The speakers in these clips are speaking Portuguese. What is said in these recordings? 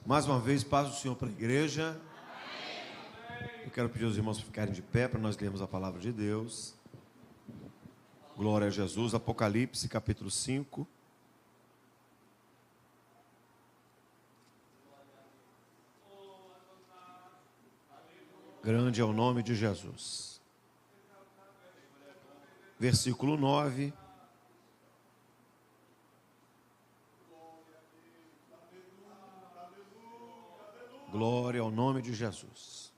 Mais uma vez, paz do Senhor para a igreja. Eu quero pedir aos irmãos para ficarem de pé para nós lermos a palavra de Deus. Glória a Jesus. Apocalipse, capítulo 5. Grande é o nome de Jesus. Versículo 9. Glória ao nome de Jesus.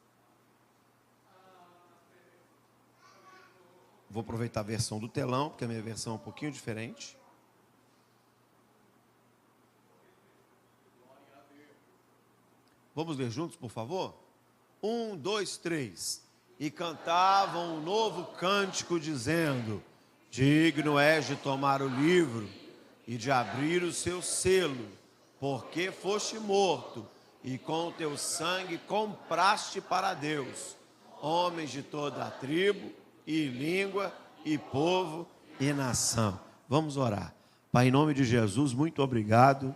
Vou aproveitar a versão do telão, porque a minha versão é um pouquinho diferente. Vamos ler juntos, por favor? 1, 2, 3. E cantavam um novo cântico, dizendo: digno és de tomar o livro e de abrir o seu selo, porque foste morto, e com o teu sangue compraste para Deus homens de toda a tribo, e língua, e povo, e nação. Vamos orar. Pai, em nome de Jesus, muito obrigado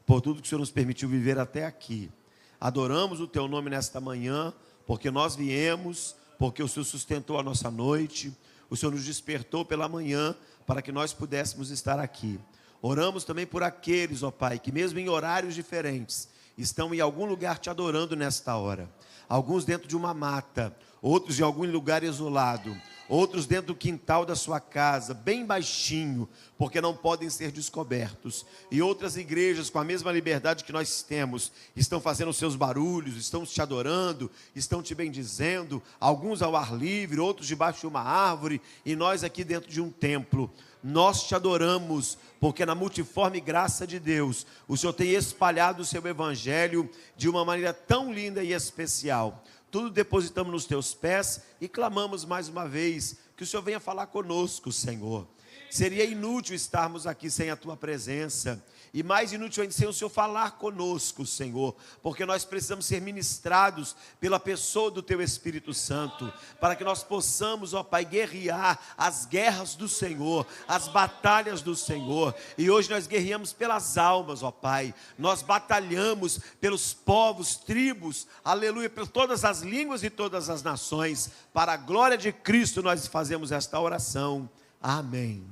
por tudo que o Senhor nos permitiu viver até aqui. Adoramos o teu nome nesta manhã, porque nós viemos, porque o Senhor sustentou a nossa noite, o Senhor nos despertou pela manhã, para que nós pudéssemos estar aqui. Oramos também por aqueles, ó Pai, que mesmo em horários diferentes, estão em algum lugar te adorando nesta hora. Alguns dentro de uma mata, outros em algum lugar isolado, outros dentro do quintal da sua casa, bem baixinho, porque não podem ser descobertos. E outras igrejas, com a mesma liberdade que nós temos, estão fazendo seus barulhos, estão te adorando, estão te bendizendo, alguns ao ar livre, outros debaixo de uma árvore, e nós aqui dentro de um templo. Nós te adoramos, porque na multiforme graça de Deus, o Senhor tem espalhado o seu evangelho de uma maneira tão linda e especial. Tudo depositamos nos teus pés e clamamos mais uma vez que o Senhor venha falar conosco, Senhor. Seria inútil estarmos aqui sem a tua presença, e mais inútil ainda sem o Senhor falar conosco, Senhor, porque nós precisamos ser ministrados pela pessoa do teu Espírito Santo, para que nós possamos, ó Pai, guerrear as guerras do Senhor, as batalhas do Senhor. E hoje nós guerreamos pelas almas, ó Pai, nós batalhamos pelos povos, tribos, aleluia, por todas as línguas e todas as nações. Para a glória de Cristo nós fazemos esta oração. Amém.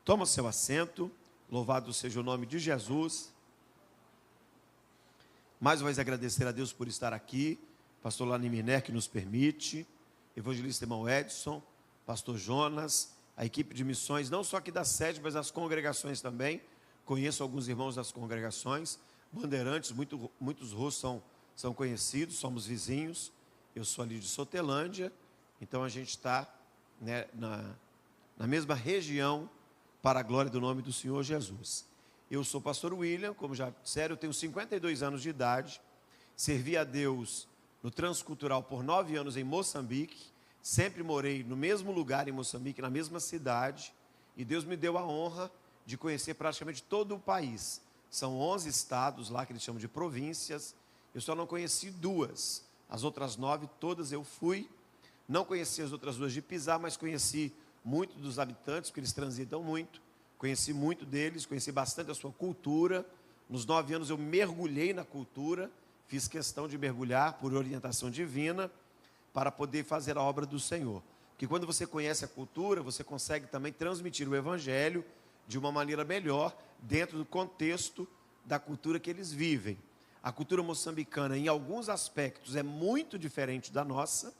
Toma o seu assento. Louvado seja o nome de Jesus. Mais uma vez agradecer a Deus por estar aqui. Pastor Lani Miner, que nos permite. Evangelista irmão Edson. Pastor Jonas. A equipe de missões, não só aqui da sede, mas das congregações também. Conheço alguns irmãos das congregações. Bandeirantes, muitos rostos são conhecidos, somos vizinhos. Eu sou ali de Sotelândia. Então a gente está, né, na mesma região, para a glória do nome do Senhor Jesus. Eu sou pastor William, como já disseram, eu tenho 52 anos de idade, servi a Deus no Transcultural por 9 anos em Moçambique, sempre morei no mesmo lugar em Moçambique, na mesma cidade, e Deus me deu a honra de conhecer praticamente todo o país. São 11 estados lá, que eles chamam de províncias, eu só não conheci 2, as outras 9 todas eu fui, não conheci as outras 2 de pisar, mas conheci muito dos habitantes, porque eles transitam muito, conheci muito deles, conheci bastante a sua cultura. Nos 9 anos eu mergulhei na cultura, fiz questão de mergulhar por orientação divina, para poder fazer a obra do Senhor. Porque quando você conhece a cultura, você consegue também transmitir o evangelho de uma maneira melhor, dentro do contexto da cultura que eles vivem. A cultura moçambicana, em alguns aspectos, é muito diferente da nossa,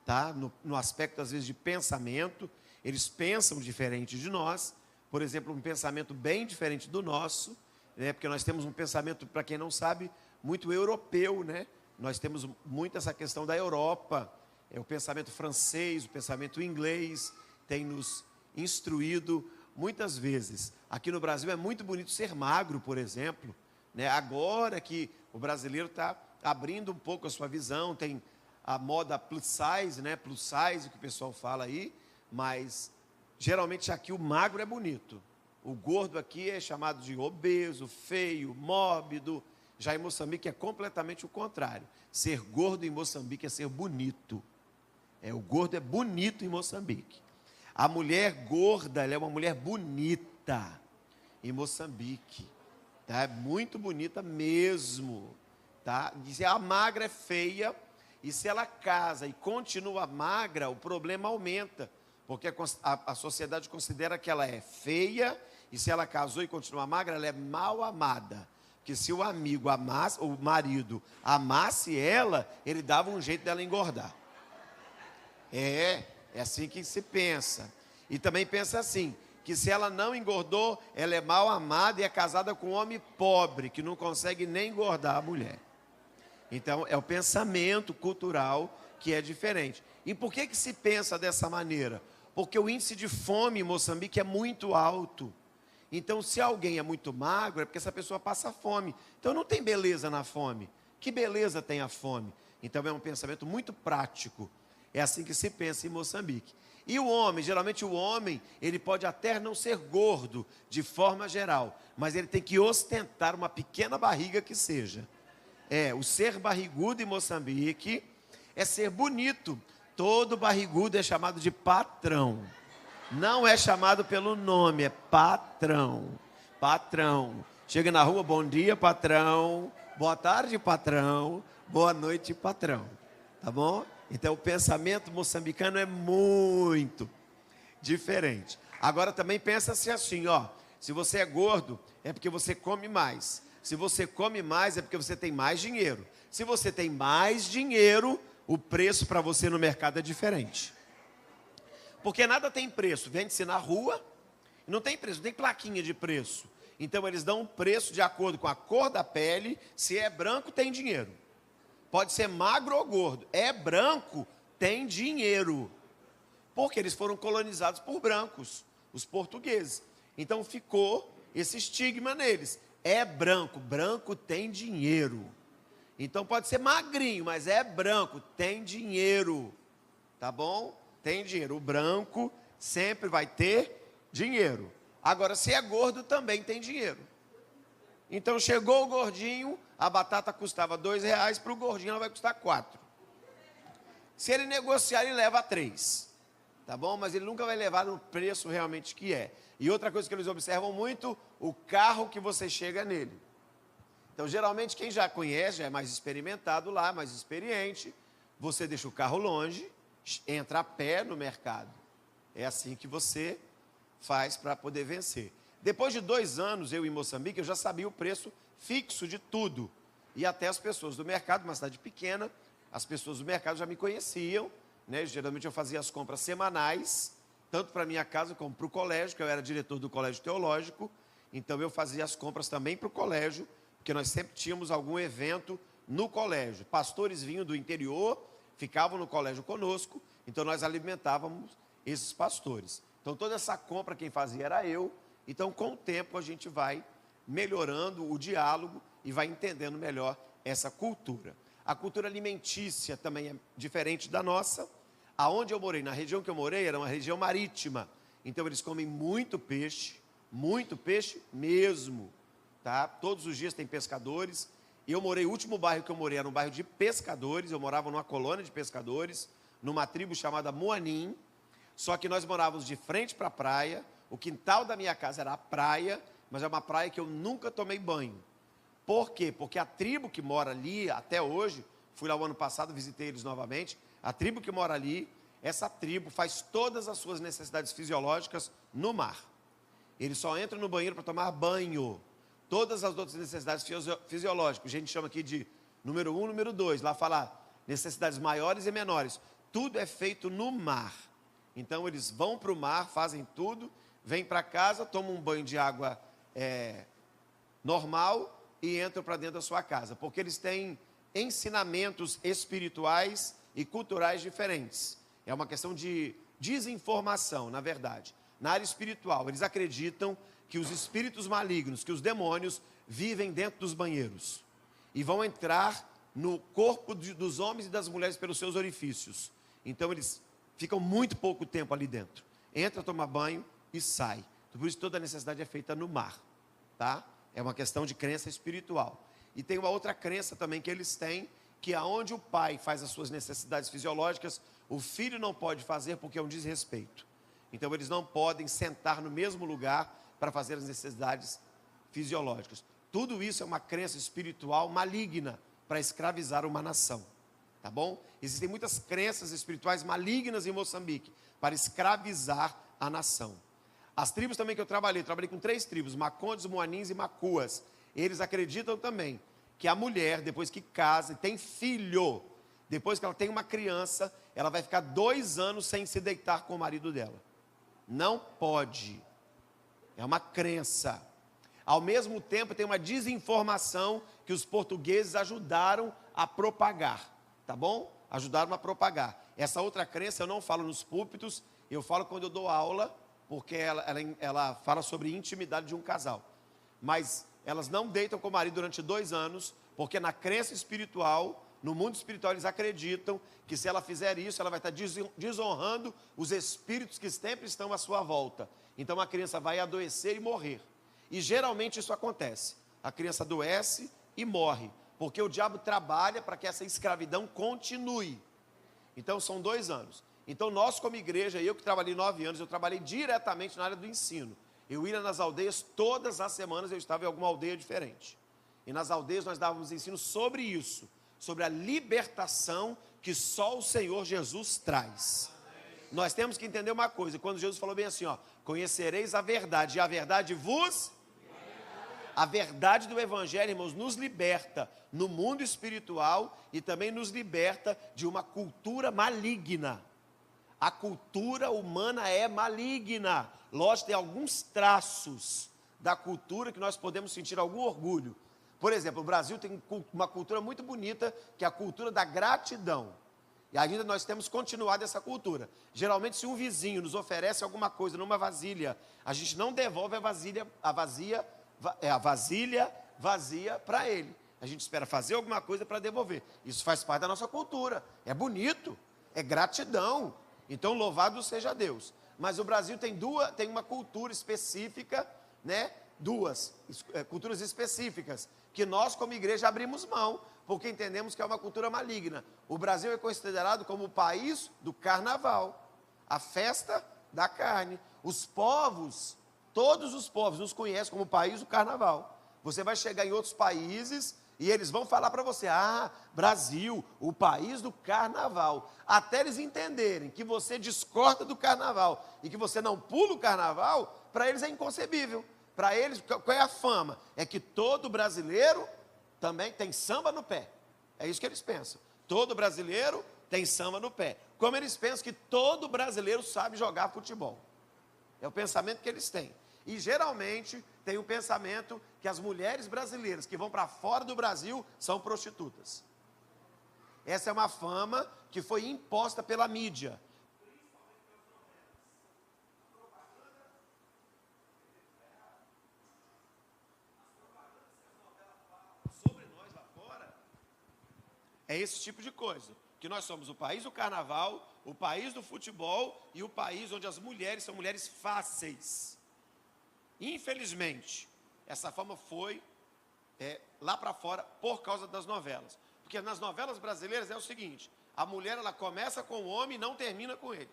tá? No aspecto, às vezes, de pensamento. Eles pensam diferente de nós, por exemplo, um pensamento bem diferente do nosso, né? Porque nós temos um pensamento, para quem não sabe, muito europeu, né? Nós temos muito essa questão da Europa, o pensamento francês, o pensamento inglês, tem nos instruído muitas vezes. Aqui no Brasil é muito bonito ser magro, por exemplo, né? Agora que o brasileiro está abrindo um pouco a sua visão, tem a moda plus size, né? Plus size, que o pessoal fala aí, mas geralmente aqui o magro é bonito. O gordo aqui é chamado de obeso, feio, mórbido. Já em Moçambique é completamente o contrário. Ser gordo em Moçambique é ser bonito. O gordo é bonito em Moçambique. A mulher gorda, ela é uma mulher bonita em Moçambique. tá? É muito bonita mesmo, tá? Diz a magra é feia, e se ela casa e continua magra, o problema aumenta, porque a sociedade considera que ela é feia, e se ela casou e continua magra, ela é mal amada. Que se o amigo amasse, o marido amasse ela, ele dava um jeito dela engordar. É assim que se pensa. E também pensa assim, que se ela não engordou, ela é mal amada e é casada com um homem pobre, que não consegue nem engordar a mulher. Então, é o pensamento cultural que é diferente. E por que se pensa dessa maneira? Porque o índice de fome em Moçambique é muito alto. Então, se alguém é muito magro, é porque essa pessoa passa fome. Então, não tem beleza na fome. Que beleza tem a fome? Então, é um pensamento muito prático. É assim que se pensa em Moçambique. E o homem, geralmente o homem, ele pode até não ser gordo, de forma geral, mas ele tem que ostentar uma pequena barriga que seja. O ser barrigudo em Moçambique é ser bonito. Todo barrigudo é chamado de patrão. Não é chamado pelo nome, é patrão. Patrão. Chega na rua, bom dia, patrão. Boa tarde, patrão. Boa noite, patrão. Tá bom? Então, o pensamento moçambicano é muito diferente. Agora, também pensa-se assim, ó. Se você é gordo, é porque você come mais. Se você come mais, é porque você tem mais dinheiro. Se você tem mais dinheiro, o preço para você no mercado é diferente. Porque nada tem preço, vende-se na rua, não tem preço, não tem plaquinha de preço. Então eles dão um preço de acordo com a cor da pele, se é branco tem dinheiro. Pode ser magro ou gordo, é branco, tem dinheiro. Porque eles foram colonizados por brancos, os portugueses. Então ficou esse estigma neles, é branco, branco tem dinheiro. Então pode ser magrinho, mas é branco, tem dinheiro, tá bom? Tem dinheiro, o branco sempre vai ter dinheiro. Agora, se é gordo, também tem dinheiro. Então, chegou o gordinho, a batata custava R$2, para o gordinho ela vai custar 4. Se ele negociar, ele leva 3. Tá bom? Mas ele nunca vai levar no preço realmente que é. E outra coisa que eles observam muito, o carro que você chega nele. Então, geralmente, quem já conhece, já é mais experimentado lá, mais experiente, você deixa o carro longe, entra a pé no mercado. É assim que você faz para poder vencer. Depois de 2 anos, eu em Moçambique, eu já sabia o preço fixo de tudo. E até as pessoas do mercado, uma cidade pequena, as pessoas do mercado já me conheciam, né? Geralmente eu fazia as compras semanais, tanto para a minha casa como para o colégio, que eu era diretor do colégio teológico, então eu fazia as compras também para o colégio, porque nós sempre tínhamos algum evento no colégio. Pastores vinham do interior, ficavam no colégio conosco, então nós alimentávamos esses pastores. Então toda essa compra quem fazia era eu. Então com o tempo a gente vai melhorando o diálogo e vai entendendo melhor essa cultura. A cultura alimentícia também é diferente da nossa. Aonde eu morei, na região que eu morei, era uma região marítima. Então eles comem muito peixe mesmo, tá? Todos os dias tem pescadores. E eu morei, o último bairro que eu morei era um bairro de pescadores, eu morava numa colônia de pescadores, numa tribo chamada Muanim, só que nós morávamos de frente para a praia, o quintal da minha casa era a praia, mas é uma praia que eu nunca tomei banho. Por quê? Porque a tribo que mora ali, até hoje, fui lá o ano passado, visitei eles novamente, a tribo que mora ali, essa tribo faz todas as suas necessidades fisiológicas no mar. Eles só entram no banheiro para tomar banho. Todas as outras necessidades fisiológicas, a gente chama aqui de número 1, número 2, lá fala necessidades maiores e menores. Tudo é feito no mar. Então eles vão para o mar, fazem tudo, vêm para casa, tomam um banho de água normal e entram para dentro da sua casa. Porque eles têm ensinamentos espirituais e culturais diferentes. É uma questão de desinformação, na verdade. Na área espiritual, eles acreditam que os espíritos malignos, que os demônios, vivem dentro dos banheiros. E vão entrar no corpo dos homens e das mulheres pelos seus orifícios. Então eles ficam muito pouco tempo ali dentro. Entra, toma banho e sai. Por isso toda a necessidade é feita no mar. Tá? É uma questão de crença espiritual. E tem uma outra crença também que eles têm, que aonde o pai faz as suas necessidades fisiológicas, o filho não pode fazer porque é um desrespeito. Então eles não podem sentar no mesmo lugar para fazer as necessidades fisiológicas. Tudo isso é uma crença espiritual maligna para escravizar uma nação, tá bom? Existem muitas crenças espirituais malignas em Moçambique para escravizar a nação. As tribos também que eu trabalhei com 3 tribos, Macondes, Moanins e Macuas. Eles acreditam também que a mulher, depois que casa e tem filho, depois que ela tem uma criança, ela vai ficar 2 anos sem se deitar com o marido dela. Não pode. É uma crença. Ao mesmo tempo, tem uma desinformação que os portugueses ajudaram a propagar, tá bom? Ajudaram a propagar. Essa outra crença eu não falo nos púlpitos, eu falo quando eu dou aula, porque ela fala sobre intimidade de um casal. Mas elas não deitam com o marido durante 2 anos, porque na crença espiritual, no mundo espiritual, eles acreditam que se ela fizer isso, ela vai estar desonrando os espíritos que sempre estão à sua volta. Então a criança vai adoecer e morrer. E geralmente isso acontece. A criança adoece e morre, porque o diabo trabalha para que essa escravidão continue. Então são 2 anos. Então nós como igreja, eu que trabalhei 9 anos, eu trabalhei diretamente na área do ensino. Eu ia nas aldeias, todas as semanas eu estava em alguma aldeia diferente. E nas aldeias nós dávamos ensino sobre isso, sobre a libertação que só o Senhor Jesus traz. Nós temos que entender uma coisa, quando Jesus falou bem assim, ó, conhecereis a verdade, e a verdade vos... A verdade do Evangelho, irmãos, nos liberta no mundo espiritual e também nos liberta de uma cultura maligna. A cultura humana é maligna. Lógico, tem alguns traços da cultura que nós podemos sentir algum orgulho. Por exemplo, o Brasil tem uma cultura muito bonita, que é a cultura da gratidão. E ainda nós temos continuado essa cultura. Geralmente, se um vizinho nos oferece alguma coisa numa vasilha, a gente não devolve a vasilha vazia para ele. A gente espera fazer alguma coisa para devolver. Isso faz parte da nossa cultura. É bonito, é gratidão. Então, louvado seja Deus. Mas o Brasil tem uma cultura específica, né? 2 culturas específicas, que nós como igreja abrimos mão, porque entendemos que é uma cultura maligna. O Brasil é considerado como o país do carnaval, a festa da carne. Os povos, todos os povos nos conhecem como o país do carnaval. Você vai chegar em outros países e eles vão falar para você, Brasil, o país do carnaval. Até eles entenderem que você discorda do carnaval e que você não pula o carnaval, para eles é inconcebível. Para eles, qual é a fama? É que todo brasileiro também tem samba no pé. É isso que eles pensam. Todo brasileiro tem samba no pé. Como eles pensam que todo brasileiro sabe jogar futebol. É o pensamento que eles têm. E geralmente tem o pensamento que as mulheres brasileiras que vão para fora do Brasil são prostitutas. Essa é uma fama que foi imposta pela mídia. Sobre nós lá fora, é esse tipo de coisa. Que nós somos o país do carnaval, o país do futebol e o país onde as mulheres são mulheres fáceis. Infelizmente, essa fama foi lá para fora por causa das novelas. Porque nas novelas brasileiras é o seguinte, a mulher ela começa com o homem e não termina com ele.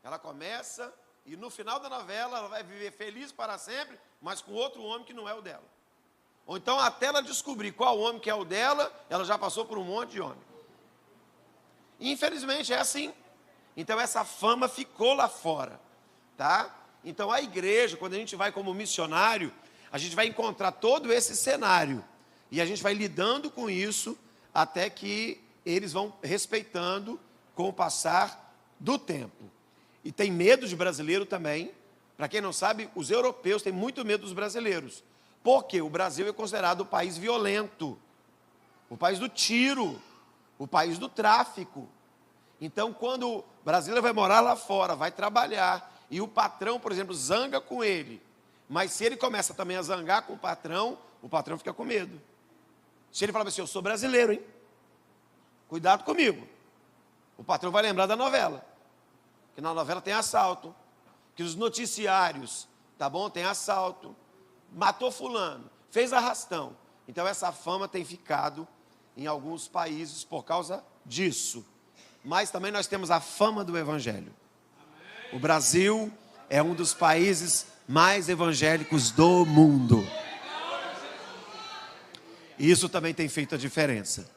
Ela começa e no final da novela ela vai viver feliz para sempre, mas com outro homem que não é o dela. Ou então até ela descobrir qual homem que é o dela, ela já passou por um monte de homem. Infelizmente é assim. Então essa fama ficou lá fora, tá? Então a igreja, quando a gente vai como missionário, a gente vai encontrar todo esse cenário. E a gente vai lidando com isso até que eles vão respeitando com o passar do tempo. E tem medo de brasileiro também. Para quem não sabe, os europeus têm muito medo dos brasileiros. Porque o Brasil é considerado o país violento, o país do tiro, o país do tráfico. Então, quando o brasileiro vai morar lá fora, vai trabalhar, e o patrão, por exemplo, zanga com ele, mas se ele começa também a zangar com o patrão fica com medo. Se ele fala assim, eu sou brasileiro, hein? Cuidado comigo. O patrão vai lembrar da novela, que na novela tem assalto, que nos noticiários, tá bom? Tem assalto, matou fulano, fez arrastão. Então essa fama tem ficado em alguns países por causa disso. Mas também nós temos a fama do evangelho. O Brasil é um dos países mais evangélicos do mundo. E isso também tem feito a diferença.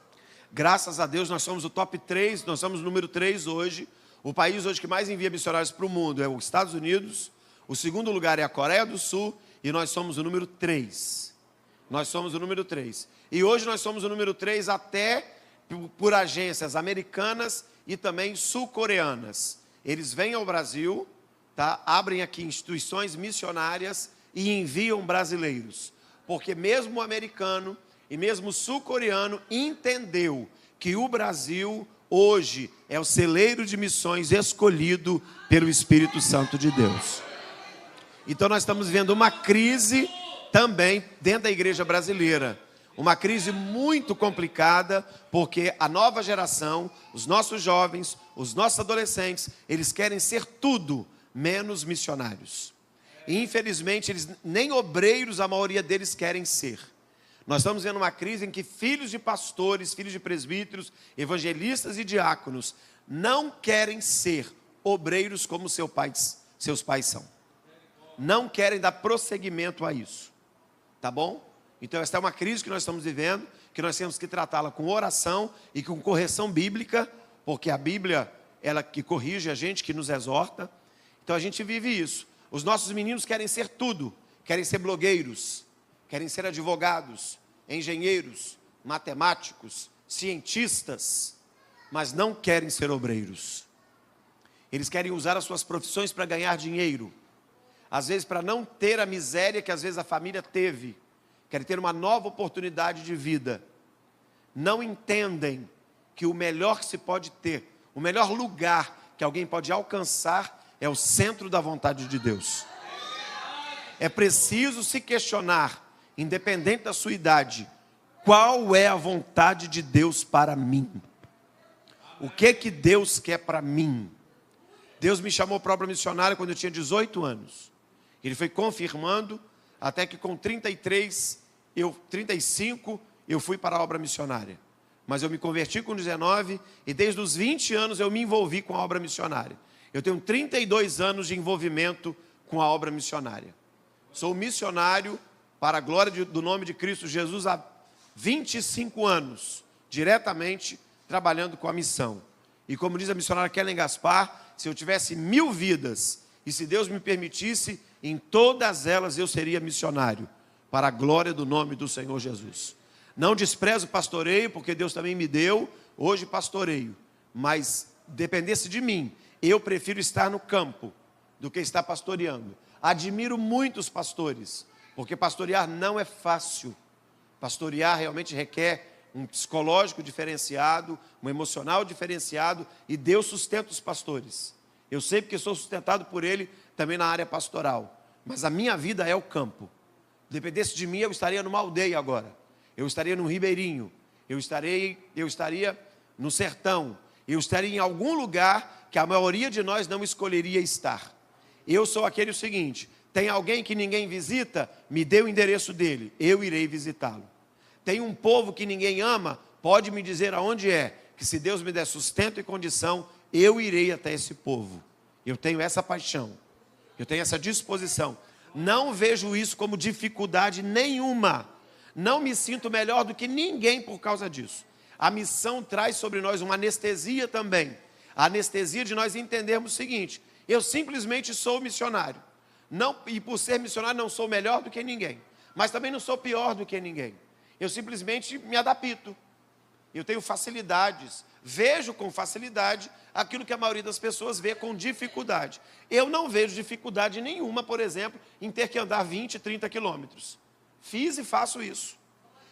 Graças a Deus, nós somos o top 3, nós somos o número 3 hoje. O país hoje que mais envia missionários para o mundo é os Estados Unidos. O segundo lugar é a Coreia do Sul. E nós somos o número 3. Nós somos o número 3. E hoje nós somos o número 3 até por agências americanas e também sul-coreanas. Eles vêm ao Brasil, tá? Abrem aqui instituições missionárias e enviam brasileiros. Porque mesmo o americano e mesmo o sul-coreano entendeu que o Brasil hoje é o celeiro de missões escolhido pelo Espírito Santo de Deus. Então nós estamos vendo uma crise também dentro da igreja brasileira. Uma crise muito complicada, porque a nova geração, os nossos jovens, os nossos adolescentes, eles querem ser tudo menos missionários. E infelizmente, eles nem obreiros, a maioria deles querem ser. Nós estamos vendo uma crise em que filhos de pastores, filhos de presbíteros, evangelistas e diáconos não querem ser obreiros como seus pais são. Não querem dar prosseguimento a isso. Tá bom? Então essa é uma crise que nós estamos vivendo, que nós temos que tratá-la com oração e com correção bíblica, porque a Bíblia, ela que corrige a gente, que nos exorta. Então a gente vive isso. Os nossos meninos querem ser tudo, querem ser blogueiros, querem ser advogados, engenheiros, matemáticos, cientistas, mas não querem ser obreiros. Eles querem usar as suas profissões para ganhar dinheiro, às vezes para não ter a miséria que às vezes a família teve, querem ter uma nova oportunidade de vida. Não entendem que o melhor que se pode ter, o melhor lugar que alguém pode alcançar é o centro da vontade de Deus. É preciso se questionar, independente da sua idade, qual é a vontade de Deus para mim? O que Deus quer para mim? Deus me chamou para a obra missionária quando eu tinha 18 anos. Ele foi confirmando, até que com 35, eu fui para a obra missionária. Mas eu me converti com 19 e desde os 20 anos eu me envolvi com a obra missionária. Eu tenho 32 anos de envolvimento com a obra missionária. Sou missionário para a glória do nome de Cristo Jesus há 25 anos, diretamente trabalhando com a missão. E como diz a missionária Kellen Gaspar, se eu tivesse 1000 vidas, e se Deus me permitisse, em todas elas eu seria missionário, para a glória do nome do Senhor Jesus. Não desprezo o pastoreio, porque Deus também me deu, hoje pastoreio. Mas, dependesse de mim, eu prefiro estar no campo, do que estar pastoreando. Admiro muitos pastores, porque pastorear não é fácil. Pastorear realmente requer um psicológico diferenciado, um emocional diferenciado, e Deus sustenta os pastores. Eu sei porque sou sustentado por Ele também na área pastoral, mas a minha vida é o campo. Dependesse de mim, eu estaria numa aldeia agora, eu estaria num ribeirinho, eu estaria no sertão, eu estaria em algum lugar que a maioria de nós não escolheria estar. Eu sou aquele o seguinte: tem alguém que ninguém visita, me dê o endereço dele, eu irei visitá-lo. Tem um povo que ninguém ama, pode me dizer aonde é, que se Deus me der sustento e condição, eu irei até esse povo. Eu tenho essa paixão, eu tenho essa disposição. Não vejo isso como dificuldade nenhuma. Não me sinto melhor do que ninguém por causa disso. A missão traz sobre nós uma anestesia também. A anestesia de nós entendermos o seguinte: eu simplesmente sou missionário. Não, e por ser missionário não sou melhor do que ninguém, mas também não sou pior do que ninguém. Eu simplesmente me adapto. Eu tenho facilidades, vejo com facilidade aquilo que a maioria das pessoas vê com dificuldade. Eu não vejo dificuldade nenhuma, por exemplo, em ter que andar 20, 30 quilômetros. Fiz e faço isso.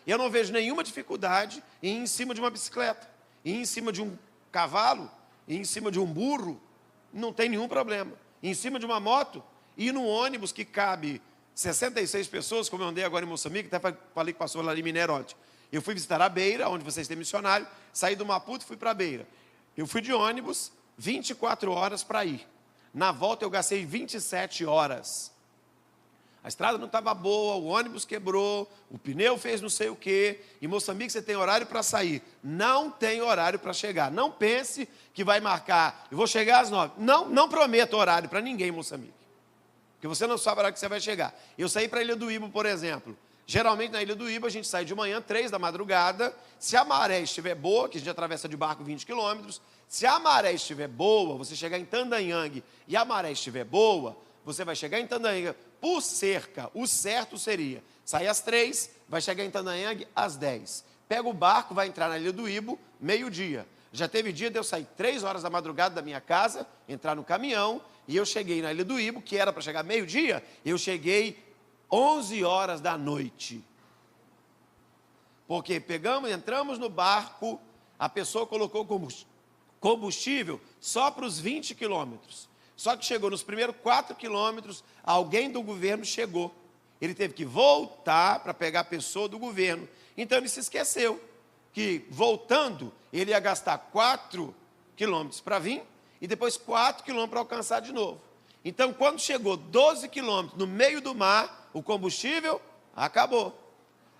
Eu não vejo nenhuma dificuldade em ir em cima de uma bicicleta, ir em cima de um cavalo, ir em cima de um burro, não tem nenhum problema. Ir em cima de uma moto, ir num ônibus que cabe 66 pessoas, como eu andei agora em Moçambique, até falei que passou lá em Minerote. Eu fui visitar a Beira, onde vocês têm missionário, saí do Maputo e fui para a Beira. Eu fui de ônibus 24 horas para ir. Na volta eu gastei 27 horas. A estrada não estava boa, o ônibus quebrou, o pneu fez não sei o quê. Em Moçambique você tem horário para sair, não tem horário para chegar. Não pense que vai marcar, eu vou chegar às 9. Não prometo horário para ninguém em Moçambique, porque você não sabe a hora que você vai chegar. Eu saí para a Ilha do Ibo, por exemplo. Geralmente na Ilha do Iba a gente sai de manhã, 3 da madrugada. Se a maré estiver boa, que a gente atravessa de barco 20 quilômetros, se a maré estiver boa, você chegar em Tandanhangue e a maré estiver boa, você vai chegar em Tandanhangue por cerca. O certo seria sair às 3, vai chegar em Tandanhangue às 10. Pega o barco, vai entrar na Ilha do Ibo, meio-dia. Já teve dia de eu sair 3 horas da madrugada da minha casa, entrar no caminhão, e eu cheguei na Ilha do Ibo, que era para chegar meio-dia, eu cheguei 11 horas da noite. Porque entramos no barco, a pessoa colocou combustível só para os 20 quilômetros. Só que chegou nos primeiros 4 quilômetros, alguém do governo chegou. Ele teve que voltar para pegar a pessoa do governo. Então ele se esqueceu que, voltando, ele ia gastar 4 quilômetros para vir e depois 4 quilômetros para alcançar de novo. Então, quando chegou 12 quilômetros no meio do mar, o combustível acabou.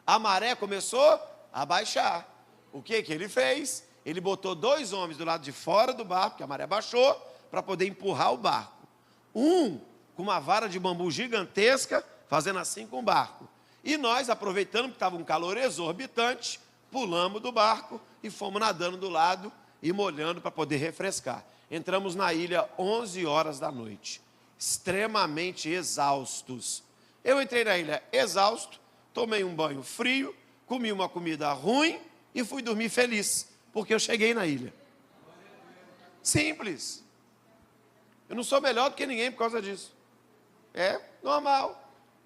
A maré começou a baixar. O que ele fez? Ele botou 2 homens do lado de fora do barco, que a maré baixou, para poder empurrar o barco. Um com uma vara de bambu gigantesca, fazendo assim com o barco. E nós, aproveitando que estava um calor exorbitante, pulamos do barco e fomos nadando do lado e molhando para poder refrescar. Entramos na ilha 11 horas da noite, extremamente exaustos. Eu entrei na ilha exausto, tomei um banho frio, comi uma comida ruim e fui dormir feliz, porque eu cheguei na ilha. Simples. Eu não sou melhor do que ninguém por causa disso. É normal.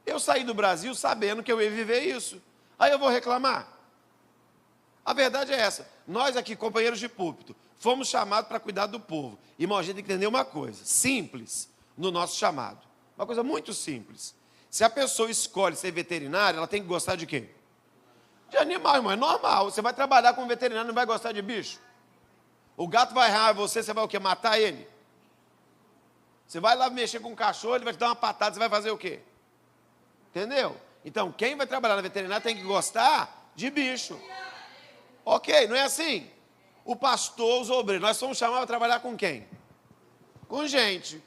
Eu saí do Brasil sabendo que eu ia viver isso. Aí eu vou reclamar? A verdade é essa. Nós aqui, companheiros de púlpito, fomos chamados para cuidar do povo. Irmão, a gente tem que entender uma coisa simples no nosso chamado. Uma coisa muito simples. Se a pessoa escolhe ser veterinária, ela tem que gostar de quê? De animal, irmão. É normal. Você vai trabalhar como veterinário, não vai gostar de bicho? O gato vai raiar você, você vai o quê? Matar ele? Você vai lá mexer com um cachorro, ele vai te dar uma patada, você vai fazer o quê? Entendeu? Então, quem vai trabalhar na veterinária tem que gostar de bicho. Ok, não é assim? O pastor, os obreiros, nós somos chamados para trabalhar com quem? Com gente.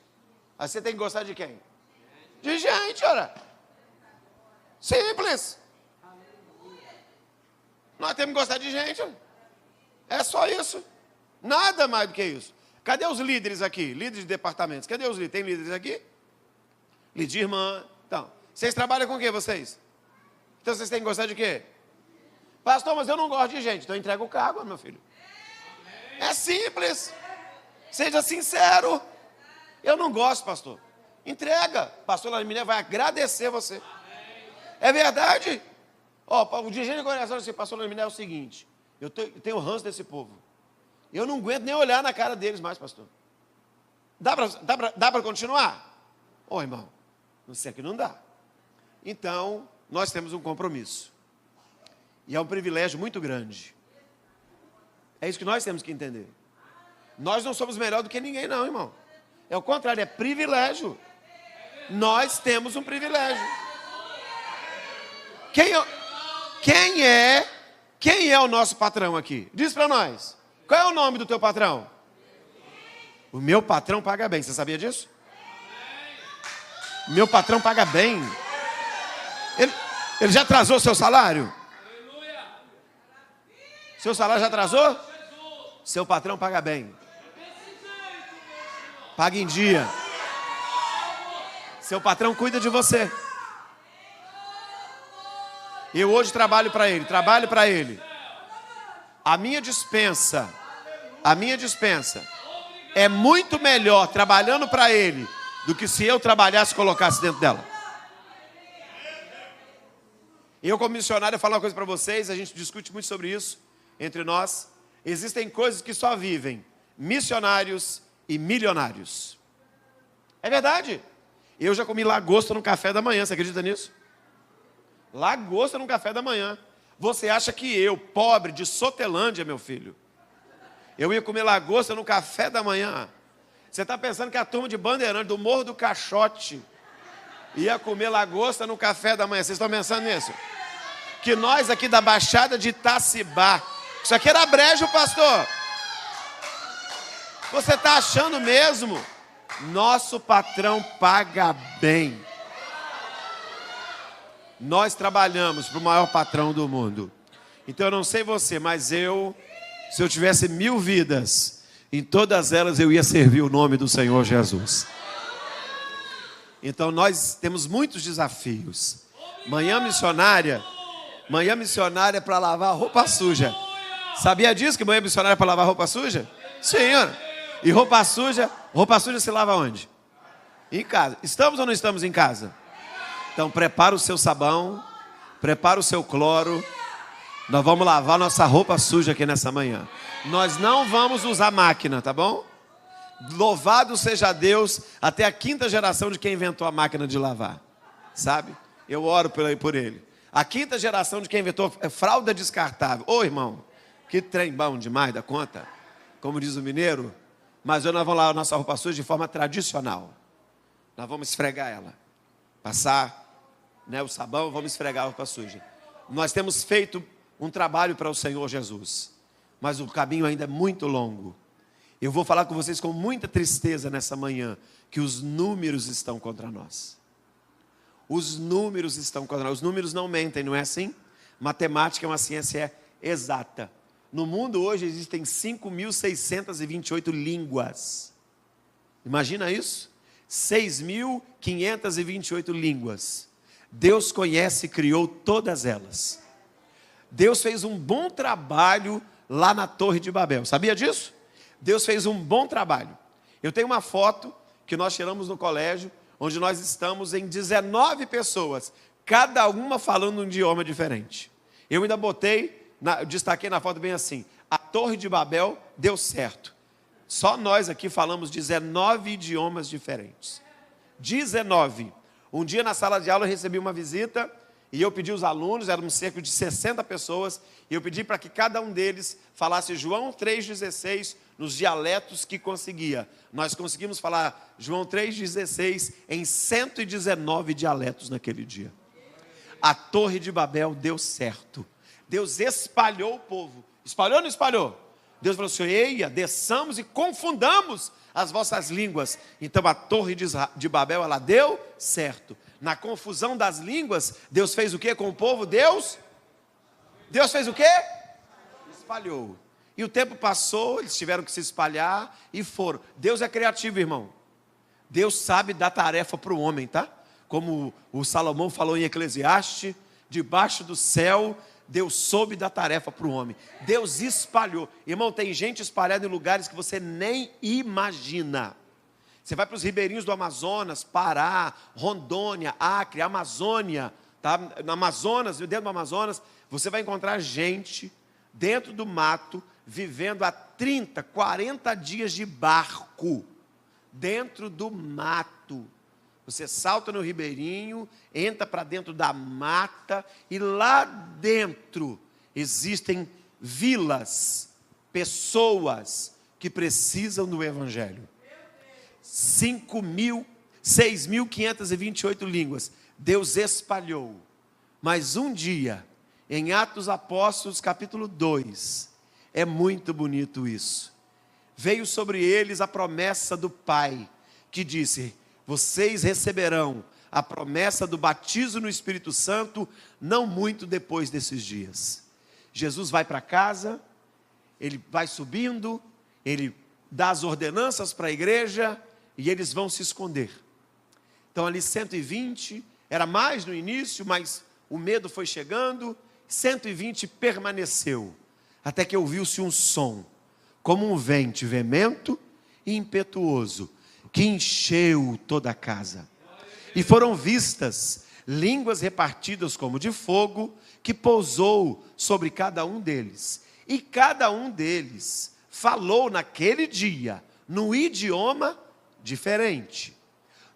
Aí você tem que gostar de quem? De gente, ora. Simples. Nós temos que gostar de gente. É só isso. Nada mais do que isso. Cadê os líderes aqui? Líderes de departamentos. Cadê os líderes? Tem líderes aqui? Líder de irmã. Então, vocês trabalham com o quê, vocês? Então vocês têm que gostar de quê? Pastor, mas eu não gosto de gente. Então entrega o cargo, meu filho. É simples. Seja sincero. Eu não gosto, pastor. Entrega. Pastor Laminé vai agradecer você. É verdade. Ó, o dirigente de organização disse, pastor Laminé, é o seguinte. Eu tenho ranço desse povo. Eu não aguento nem olhar na cara deles mais, pastor. Dá para continuar? Ô, irmão, não sei que não dá. Então, nós temos um compromisso. E é um privilégio muito grande. É isso que nós temos que entender. Nós não somos melhor do que ninguém, não, irmão. É o contrário, é privilégio. Nós temos um privilégio. Quem é o nosso patrão aqui? Diz para nós. Qual é o nome do teu patrão? O meu patrão paga bem. Você sabia disso? Meu patrão paga bem. Ele já atrasou o seu salário? Seu salário já atrasou? Seu patrão paga bem. Paga em dia. Seu patrão cuida de você. Eu hoje trabalho para ele. A minha dispensa é muito melhor trabalhando para ele do que se eu trabalhasse e colocasse dentro dela. Eu, como missionário, eu falo uma coisa para vocês, a gente discute muito sobre isso entre nós. Existem coisas que só vivem missionários e milionários. É verdade. Eu já comi lagosta no café da manhã, você acredita nisso? Lagosta no café da manhã. Você acha que eu, pobre de Sotelândia, meu filho, eu ia comer lagosta no café da manhã? Você está pensando que a turma de Bandeirante, do Morro do Caixote, ia comer lagosta no café da manhã? Vocês estão pensando nisso? Que nós aqui da Baixada de Itacibá, isso aqui era brejo, pastor. Você está achando mesmo? Nosso patrão paga bem. Nós trabalhamos para o maior patrão do mundo. Então eu não sei você, mas se eu tivesse 1000 vidas, em todas elas eu ia servir o nome do Senhor Jesus. Então nós temos muitos desafios. Manhã missionária é para lavar roupa suja. Sabia disso, que manhã missionária é para lavar roupa suja? Sim, e roupa suja se lava onde? Em casa. Estamos ou não estamos em casa? Então prepara o seu sabão, prepara o seu cloro. Nós vamos lavar nossa roupa suja aqui nessa manhã. Nós não vamos usar máquina, tá bom? Louvado seja Deus, até a 5ª geração de quem inventou a máquina de lavar. Sabe? Eu oro por ele. A 5ª geração de quem inventou fralda descartável. Ô irmão, que trem bom demais da conta. Como diz o mineiro. Mas hoje nós vamos lavar nossa roupa suja de forma tradicional. Nós vamos esfregar ela. Passar, né, o sabão, vamos esfregar a roupa suja. Nós temos feito um trabalho para o Senhor Jesus. Mas o caminho ainda é muito longo. Eu vou falar com vocês com muita tristeza nessa manhã, que os números estão contra nós. Os números estão contra nós. Os números não mentem, não é assim? Matemática é uma ciência exata. No mundo hoje existem 5.628 línguas. Imagina isso? 6.528 línguas. Deus conhece e criou todas elas. Deus fez um bom trabalho lá na Torre de Babel. Sabia disso? Deus fez um bom trabalho. Eu tenho uma foto que nós tiramos no colégio, onde nós estamos em 19 pessoas, cada uma falando um idioma diferente. Eu ainda destaquei na foto bem assim: a Torre de Babel deu certo. Só nós aqui falamos 19 idiomas diferentes. 19. Um dia na sala de aula eu recebi uma visita e eu pedi aos alunos, éramos cerca de 60 pessoas, e eu pedi para que cada um deles falasse João 3,16 nos dialetos que conseguia. Nós conseguimos falar João 3,16 em 119 dialetos naquele dia. A Torre de Babel deu certo. Deus espalhou o povo. Espalhou ou não espalhou? Deus falou assim: eia, desçamos e confundamos as vossas línguas. Então a Torre de Babel, ela deu certo. Na confusão das línguas, Deus fez o que com o povo? Deus fez o que? Espalhou. E o tempo passou, eles tiveram que se espalhar e foram. Deus é criativo, irmão. Deus sabe dar tarefa para o homem, tá? Como o Salomão falou em Eclesiastes, debaixo do céu, Deus soube dar tarefa para o homem. Deus espalhou. Irmão, tem gente espalhada em lugares que você nem imagina. Você vai para os ribeirinhos do Amazonas, Pará, Rondônia, Acre, Amazônia, tá? No Amazonas, dentro do Amazonas, você vai encontrar gente dentro do mato, vivendo há 30, 40 dias de barco, dentro do mato. Você salta no ribeirinho, entra para dentro da mata, e lá dentro existem vilas, pessoas que precisam do Evangelho. 6.528 línguas, Deus espalhou. Mas um dia, em Atos Apóstolos capítulo 2, é muito bonito isso. Veio sobre eles a promessa do Pai, que disse: vocês receberão a promessa do batismo no Espírito Santo, não muito depois desses dias. Jesus vai para casa, ele vai subindo, ele dá as ordenanças para a igreja, e eles vão se esconder. Então ali 120, era mais no início, mas o medo foi chegando, 120 permaneceu, até que ouviu-se um som, como um vento veemento e impetuoso, que encheu toda a casa. E foram vistas línguas repartidas como de fogo, que pousou sobre cada um deles. E cada um deles falou naquele dia, no idioma diferente.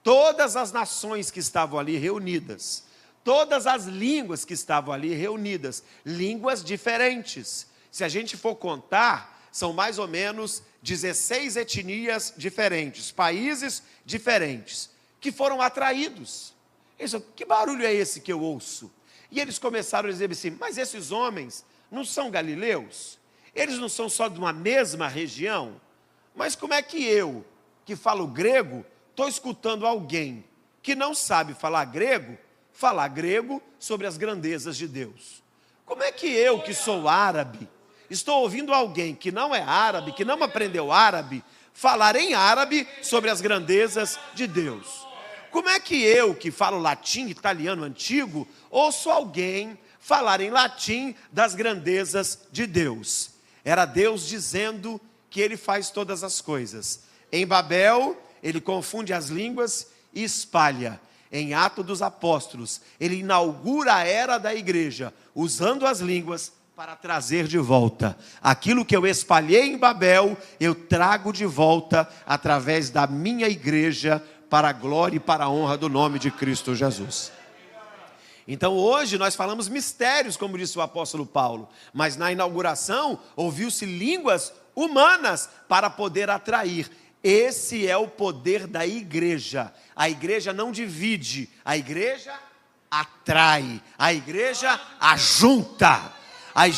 Todas as nações que estavam ali reunidas, todas as línguas que estavam ali reunidas, línguas diferentes. Se a gente for contar, são mais ou menos 16 etnias diferentes, países diferentes, que foram atraídos. Eles falaram: que barulho é esse que eu ouço? E eles começaram a dizer assim: mas esses homens não são galileus? Eles não são só de uma mesma região? Mas como é que eu, que falo grego, estou escutando alguém que não sabe falar grego falar grego sobre as grandezas de Deus. Como é que eu, que sou árabe, estou ouvindo alguém que não é árabe, que não aprendeu árabe, falar em árabe sobre as grandezas de Deus? Como é que eu, que falo latim, italiano antigo, ouço alguém falar em latim das grandezas de Deus? Era Deus dizendo que Ele faz todas as coisas. Em Babel, Ele confunde as línguas e espalha. Em Atos dos Apóstolos, Ele inaugura a era da igreja, usando as línguas para trazer de volta. Aquilo que eu espalhei em Babel, eu trago de volta através da minha igreja, para a glória e para a honra do nome de Cristo Jesus. Então hoje nós falamos mistérios, como disse o apóstolo Paulo, mas na inauguração ouviu-se línguas humanas para poder atrair. Esse é o poder da igreja. A igreja não divide, a igreja atrai, a igreja ajunta. A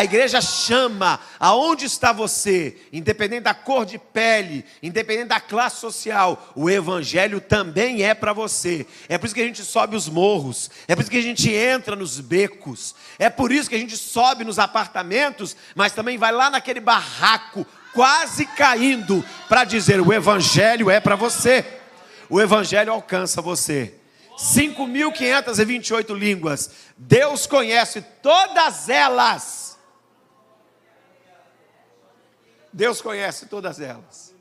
igreja chama. Aonde está você? Independente da cor de pele, independente da classe social, o evangelho também é para você. É por isso que a gente sobe os morros, é por isso que a gente entra nos becos, é por isso que a gente sobe nos apartamentos, mas também vai lá naquele barraco, quase caindo, para dizer: o evangelho é para você. O evangelho alcança você. 5.528 línguas. Deus conhece todas elas. Deus conhece todas elas.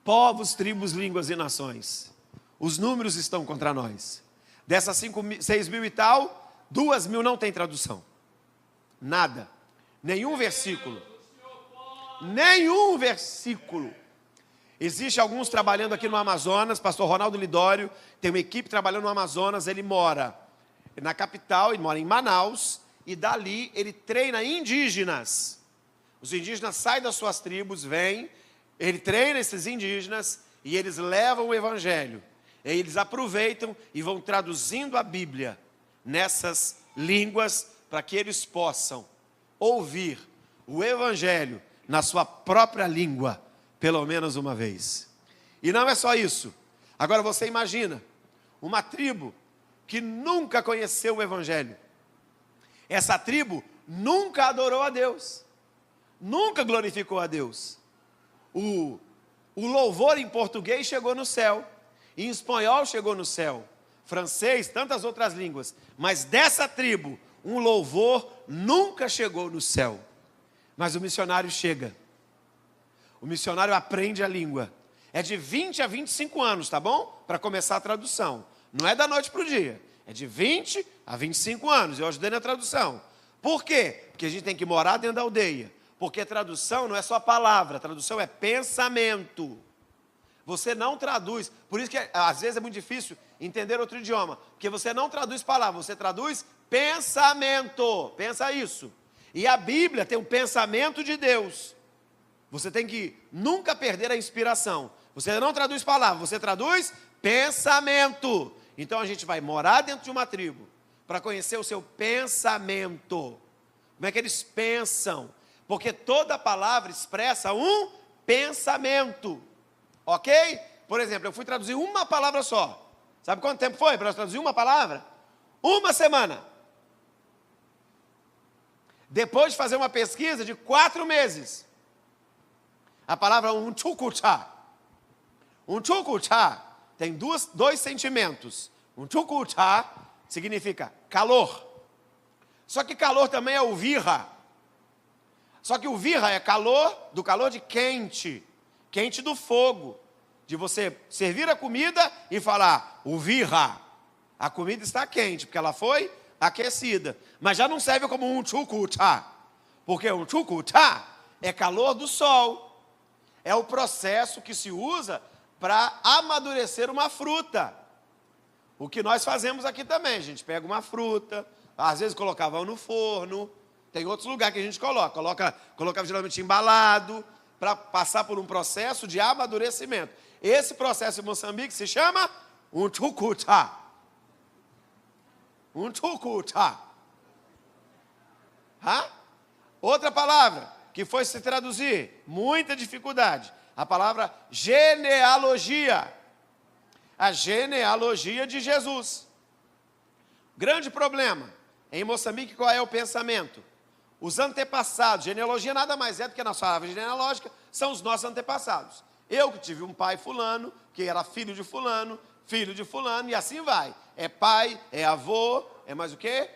Povos, tribos, línguas e nações. Os números estão contra nós. Dessas 6.000 e tal, 2.000 não tem tradução. Nada. Nenhum versículo. Nenhum versículo. Existe alguns trabalhando aqui no Amazonas. Pastor Ronaldo Lidório tem uma equipe trabalhando no Amazonas. Ele mora na capital, ele mora em Manaus, e dali ele treina indígenas. Os indígenas saem das suas tribos, vêm, ele treina esses indígenas e eles levam o evangelho. E eles aproveitam e vão traduzindo a Bíblia nessas línguas para que eles possam ouvir o evangelho na sua própria língua, pelo menos uma vez. E não é só isso. Agora você imagina uma tribo que nunca conheceu o evangelho. Essa tribo nunca adorou a Deus, nunca glorificou a Deus. O louvor em português chegou no céu, em espanhol chegou no céu, francês, tantas outras línguas, mas dessa tribo um louvor nunca chegou no céu. Mas o missionário chega. O missionário aprende a língua. É de 20 a 25 anos, tá bom? Para começar a tradução. Não é da noite para o dia. É de 20 a 25 anos. Eu ajudei na tradução. Por quê? Porque a gente tem que morar dentro da aldeia. Porque tradução não é só palavra. Tradução é pensamento. Você não traduz. Por isso que às vezes é muito difícil entender outro idioma. Porque você não traduz palavra. Você traduz pensamento. Pensa isso. E a Bíblia tem um pensamento de Deus. Você tem que nunca perder a inspiração. Você não traduz palavra, você traduz pensamento. Então a gente vai morar dentro de uma tribo para conhecer o seu pensamento. Como é que eles pensam? Porque toda palavra expressa um pensamento. Ok? Por exemplo, eu fui traduzir uma palavra só. Sabe quanto tempo foi para eu traduzir uma palavra? 1 semana. Depois de fazer uma pesquisa de 4 meses. A palavra unchukucha. Unchukucha tem dois sentimentos. Unchukucha significa calor. Só que calor também é o virra. Só que o virra é do calor de quente. Quente do fogo. De você servir a comida e falar, o virra. A comida está quente, porque ela foi aquecida. Mas já não serve como um chukucha. Porque o chukucha é calor do sol. É o processo que se usa para amadurecer uma fruta. O que nós fazemos aqui também. A gente pega uma fruta, às vezes colocava no forno. Tem outros lugares que a gente coloca geralmente embalado, para passar por um processo de amadurecimento. Esse processo em Moçambique se chama unchukucha. Unchukucha. Outra palavra que foi se traduzir, muita dificuldade, a palavra genealogia. A genealogia de Jesus. Grande problema. Em Moçambique, qual é o pensamento? Os antepassados, genealogia nada mais é do que a nossa árvore genealógica, são os nossos antepassados. Eu que tive um pai fulano, que era filho de fulano, e assim vai. É pai, é avô, é mais o quê?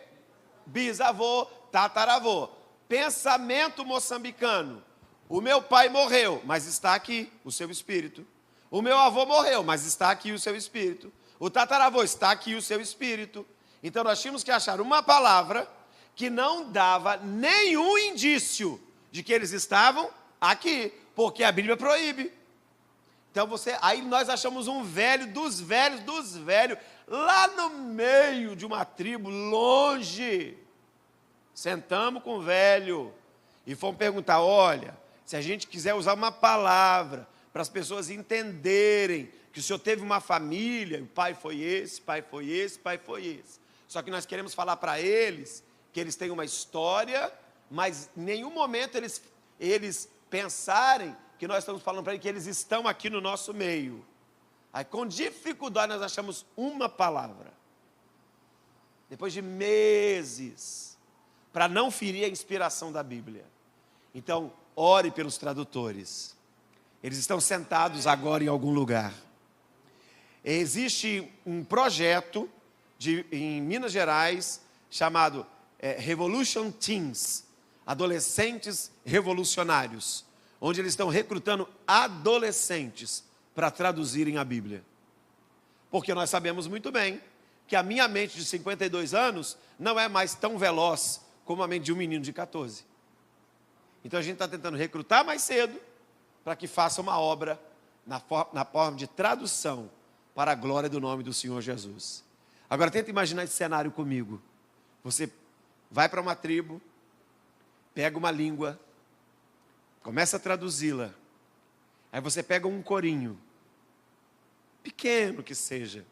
Bisavô, tataravô. Pensamento moçambicano. O meu pai morreu, mas está aqui o seu espírito. O meu avô morreu, mas está aqui o seu espírito. O tataravô, está aqui o seu espírito. Então nós tínhamos que achar uma palavra que não dava nenhum indício de que eles estavam aqui, porque a Bíblia proíbe. Então aí nós achamos um velho dos velhos, lá no meio de uma tribo, longe. Sentamos com o velho e fomos perguntar, olha, se a gente quiser usar uma palavra para as pessoas entenderem que o senhor teve uma família, o pai foi esse, pai foi esse, pai foi esse. Só que nós queremos falar para eles que eles têm uma história, mas em nenhum momento eles pensarem que nós estamos falando para eles que eles estão aqui no nosso meio. Aí com dificuldade nós achamos uma palavra. Depois de meses, para não ferir a inspiração da Bíblia. Então, ore pelos tradutores. Eles estão sentados agora em algum lugar. Existe um projeto em Minas Gerais chamado Revolution Teens, adolescentes revolucionários, onde eles estão recrutando adolescentes para traduzirem a Bíblia. Porque nós sabemos muito bem que a minha mente de 52 anos não é mais tão veloz como a mente de um menino de 14. Então a gente está tentando recrutar mais cedo para que faça uma obra na forma de tradução para a glória do nome do Senhor Jesus. Agora tenta imaginar esse cenário comigo. Você vai para uma tribo, pega uma língua, começa a traduzi-la. Aí você pega um corinho, pequeno que seja,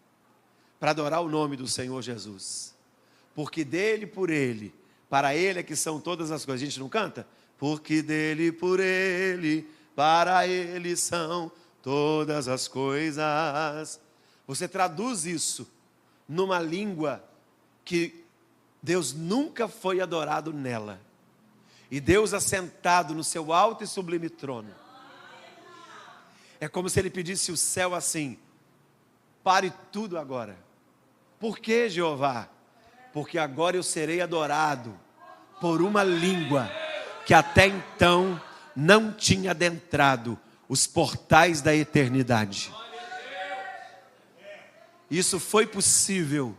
para adorar o nome do Senhor Jesus. Porque dele, por ele, para ele é que são todas as coisas. A gente não canta? Porque dele, por ele, para ele são todas as coisas. Você traduz isso numa língua que Deus nunca foi adorado nela. E Deus assentado no seu alto e sublime trono. É como se ele pedisse o céu assim: pare tudo agora. Por que, Jeová? Porque agora eu serei adorado por uma língua que até então não tinha adentrado os portais da eternidade. Isso foi possível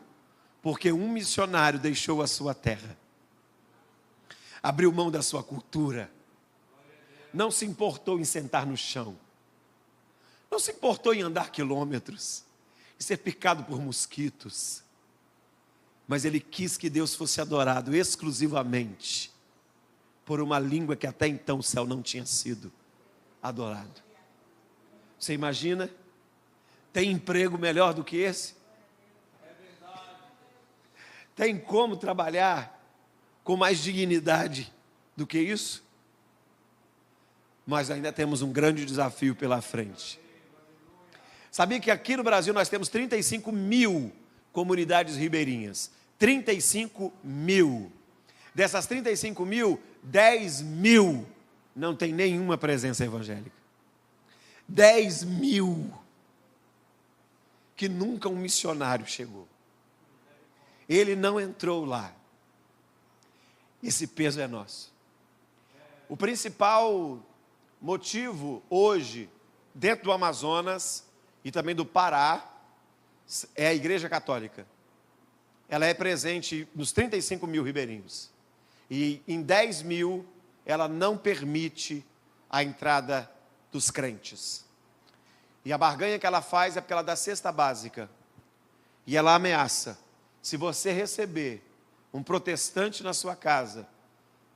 porque um missionário deixou a sua terra, abriu mão da sua cultura, não se importou em sentar no chão, não se importou em andar quilômetros e ser picado por mosquitos, mas ele quis que Deus fosse adorado exclusivamente por uma língua que até então o céu não tinha sido adorado. Você imagina? Tem emprego melhor do que esse? Tem como trabalhar com mais dignidade do que isso? Mas ainda temos um grande desafio pela frente. Sabia que aqui no Brasil nós temos 35 mil comunidades ribeirinhas? 35 mil. Dessas 35 mil, 10 mil não tem nenhuma presença evangélica. 10 mil que nunca um missionário chegou. Ele não entrou lá. Esse peso é nosso. O principal motivo hoje, dentro do Amazonas e também do Pará, é a Igreja Católica. Ela é presente nos 35 mil ribeirinhos. E em 10 mil, ela não permite a entrada dos crentes. E a barganha que ela faz é porque ela dá cesta básica. E ela ameaça: se você receber um protestante na sua casa,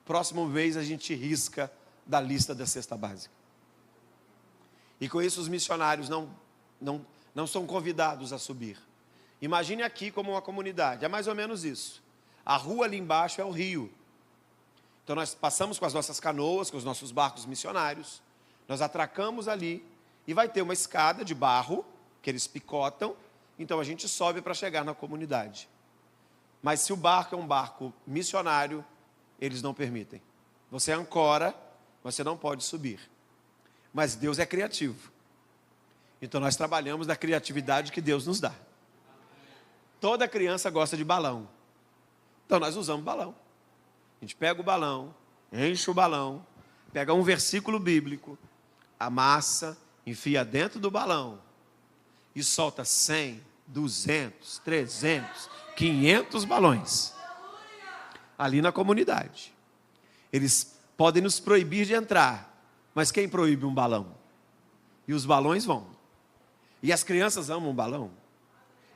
próximo mês a gente risca da lista da cesta básica. E com isso os missionários não são convidados a subir. Imagine aqui como uma comunidade, é mais ou menos isso. A rua ali embaixo é o rio. Então nós passamos com as nossas canoas, com os nossos barcos missionários, nós atracamos ali e vai ter uma escada de barro que eles picotam, então a gente sobe para chegar na comunidade. Mas se o barco é um barco missionário, eles não permitem. Você ancora, mas você não pode subir. Mas Deus é criativo. Então nós trabalhamos da criatividade que Deus nos dá. Toda criança gosta de balão. Então nós usamos balão. A gente pega o balão, enche o balão, pega um versículo bíblico, amassa, enfia dentro do balão e solta 100, 200, 300, 500 balões ali na comunidade. Eles podem nos proibir de entrar, mas quem proíbe um balão? E os balões vão. E as crianças amam o balão.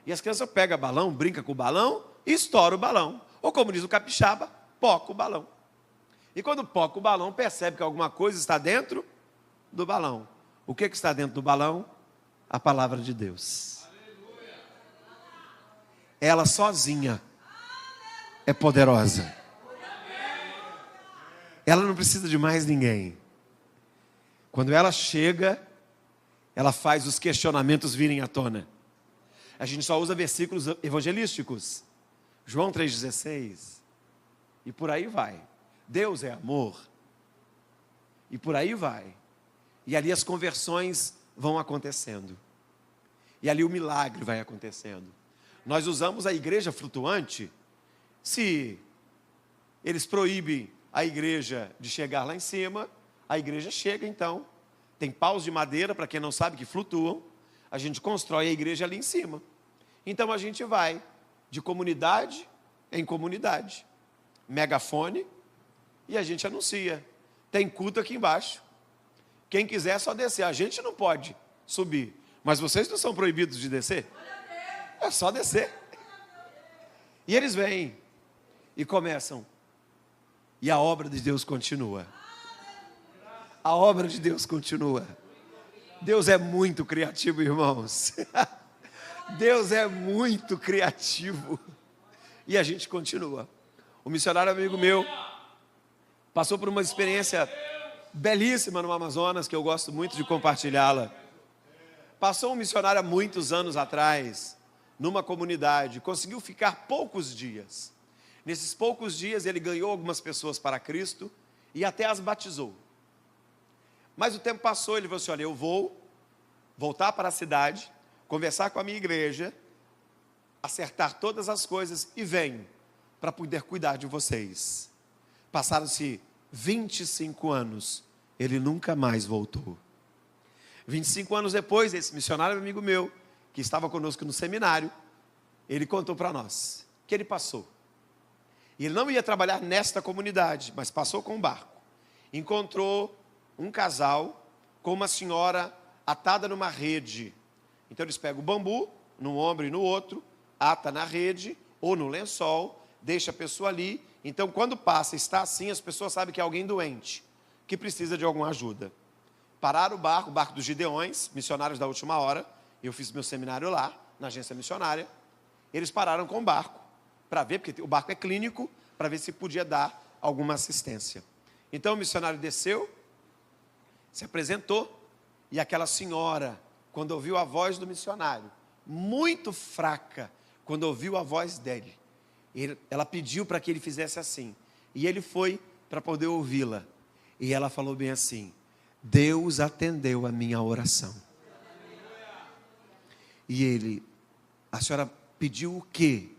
E as crianças pegam o balão, brincam com o balão e estouram o balão. Ou como diz o capixaba, poca o balão. E quando poca o balão, percebe que alguma coisa está dentro do balão. O que está dentro do balão? A palavra de Deus. Ela sozinha é poderosa. Ela não precisa de mais ninguém. Quando ela chega, ela faz os questionamentos virem à tona. A gente só usa versículos evangelísticos. João 3,16. E por aí vai. Deus é amor. E por aí vai. E ali as conversões vão acontecendo. E ali o milagre vai acontecendo. Nós usamos a igreja flutuante. Se eles proíbem a igreja de chegar lá em cima, a igreja chega então. Tem paus de madeira, para quem não sabe, que flutuam. A gente constrói a igreja ali em cima. Então a gente vai de comunidade em comunidade. Megafone, e a gente anuncia. Tem culto aqui embaixo. Quem quiser é só descer. A gente não pode subir. Mas vocês não são proibidos de descer? É só descer. E eles vêm e começam. E a obra de Deus continua. A obra de Deus continua. Deus é muito criativo, irmãos. Deus é muito criativo. E a gente continua. O missionário amigo meu passou por uma experiência belíssima no Amazonas, que eu gosto muito de compartilhá-la. Passou um missionário há muitos anos atrás, numa comunidade, conseguiu ficar poucos dias. Nesses poucos dias ele ganhou algumas pessoas para Cristo e até as batizou. Mas o tempo passou, ele falou assim, olha, eu vou voltar para a cidade, conversar com a minha igreja, acertar todas as coisas e venho para poder cuidar de vocês. Passaram-se 25 anos, ele nunca mais voltou. 25 anos depois, esse missionário amigo meu, que estava conosco no seminário, ele contou para nós que ele passou. E ele não ia trabalhar nesta comunidade, mas passou com um barco. Encontrou um casal com uma senhora atada numa rede. Então eles pegam o bambu, num ombro e no outro, ata na rede ou no lençol, deixa a pessoa ali. Então quando passa, está assim, as pessoas sabem que é alguém doente, que precisa de alguma ajuda. Pararam o barco dos Gideões, missionários da última hora. Eu fiz meu seminário lá, na agência missionária. Eles pararam com o barco, para ver, porque o barco é clínico, para ver se podia dar alguma assistência. Então o missionário desceu, se apresentou, e aquela senhora, quando ouviu a voz do missionário, muito fraca, quando ouviu a voz dele, ela pediu para que ele fizesse assim, e ele foi para poder ouvi-la, e ela falou bem assim, Deus atendeu a minha oração. E a senhora pediu o quê?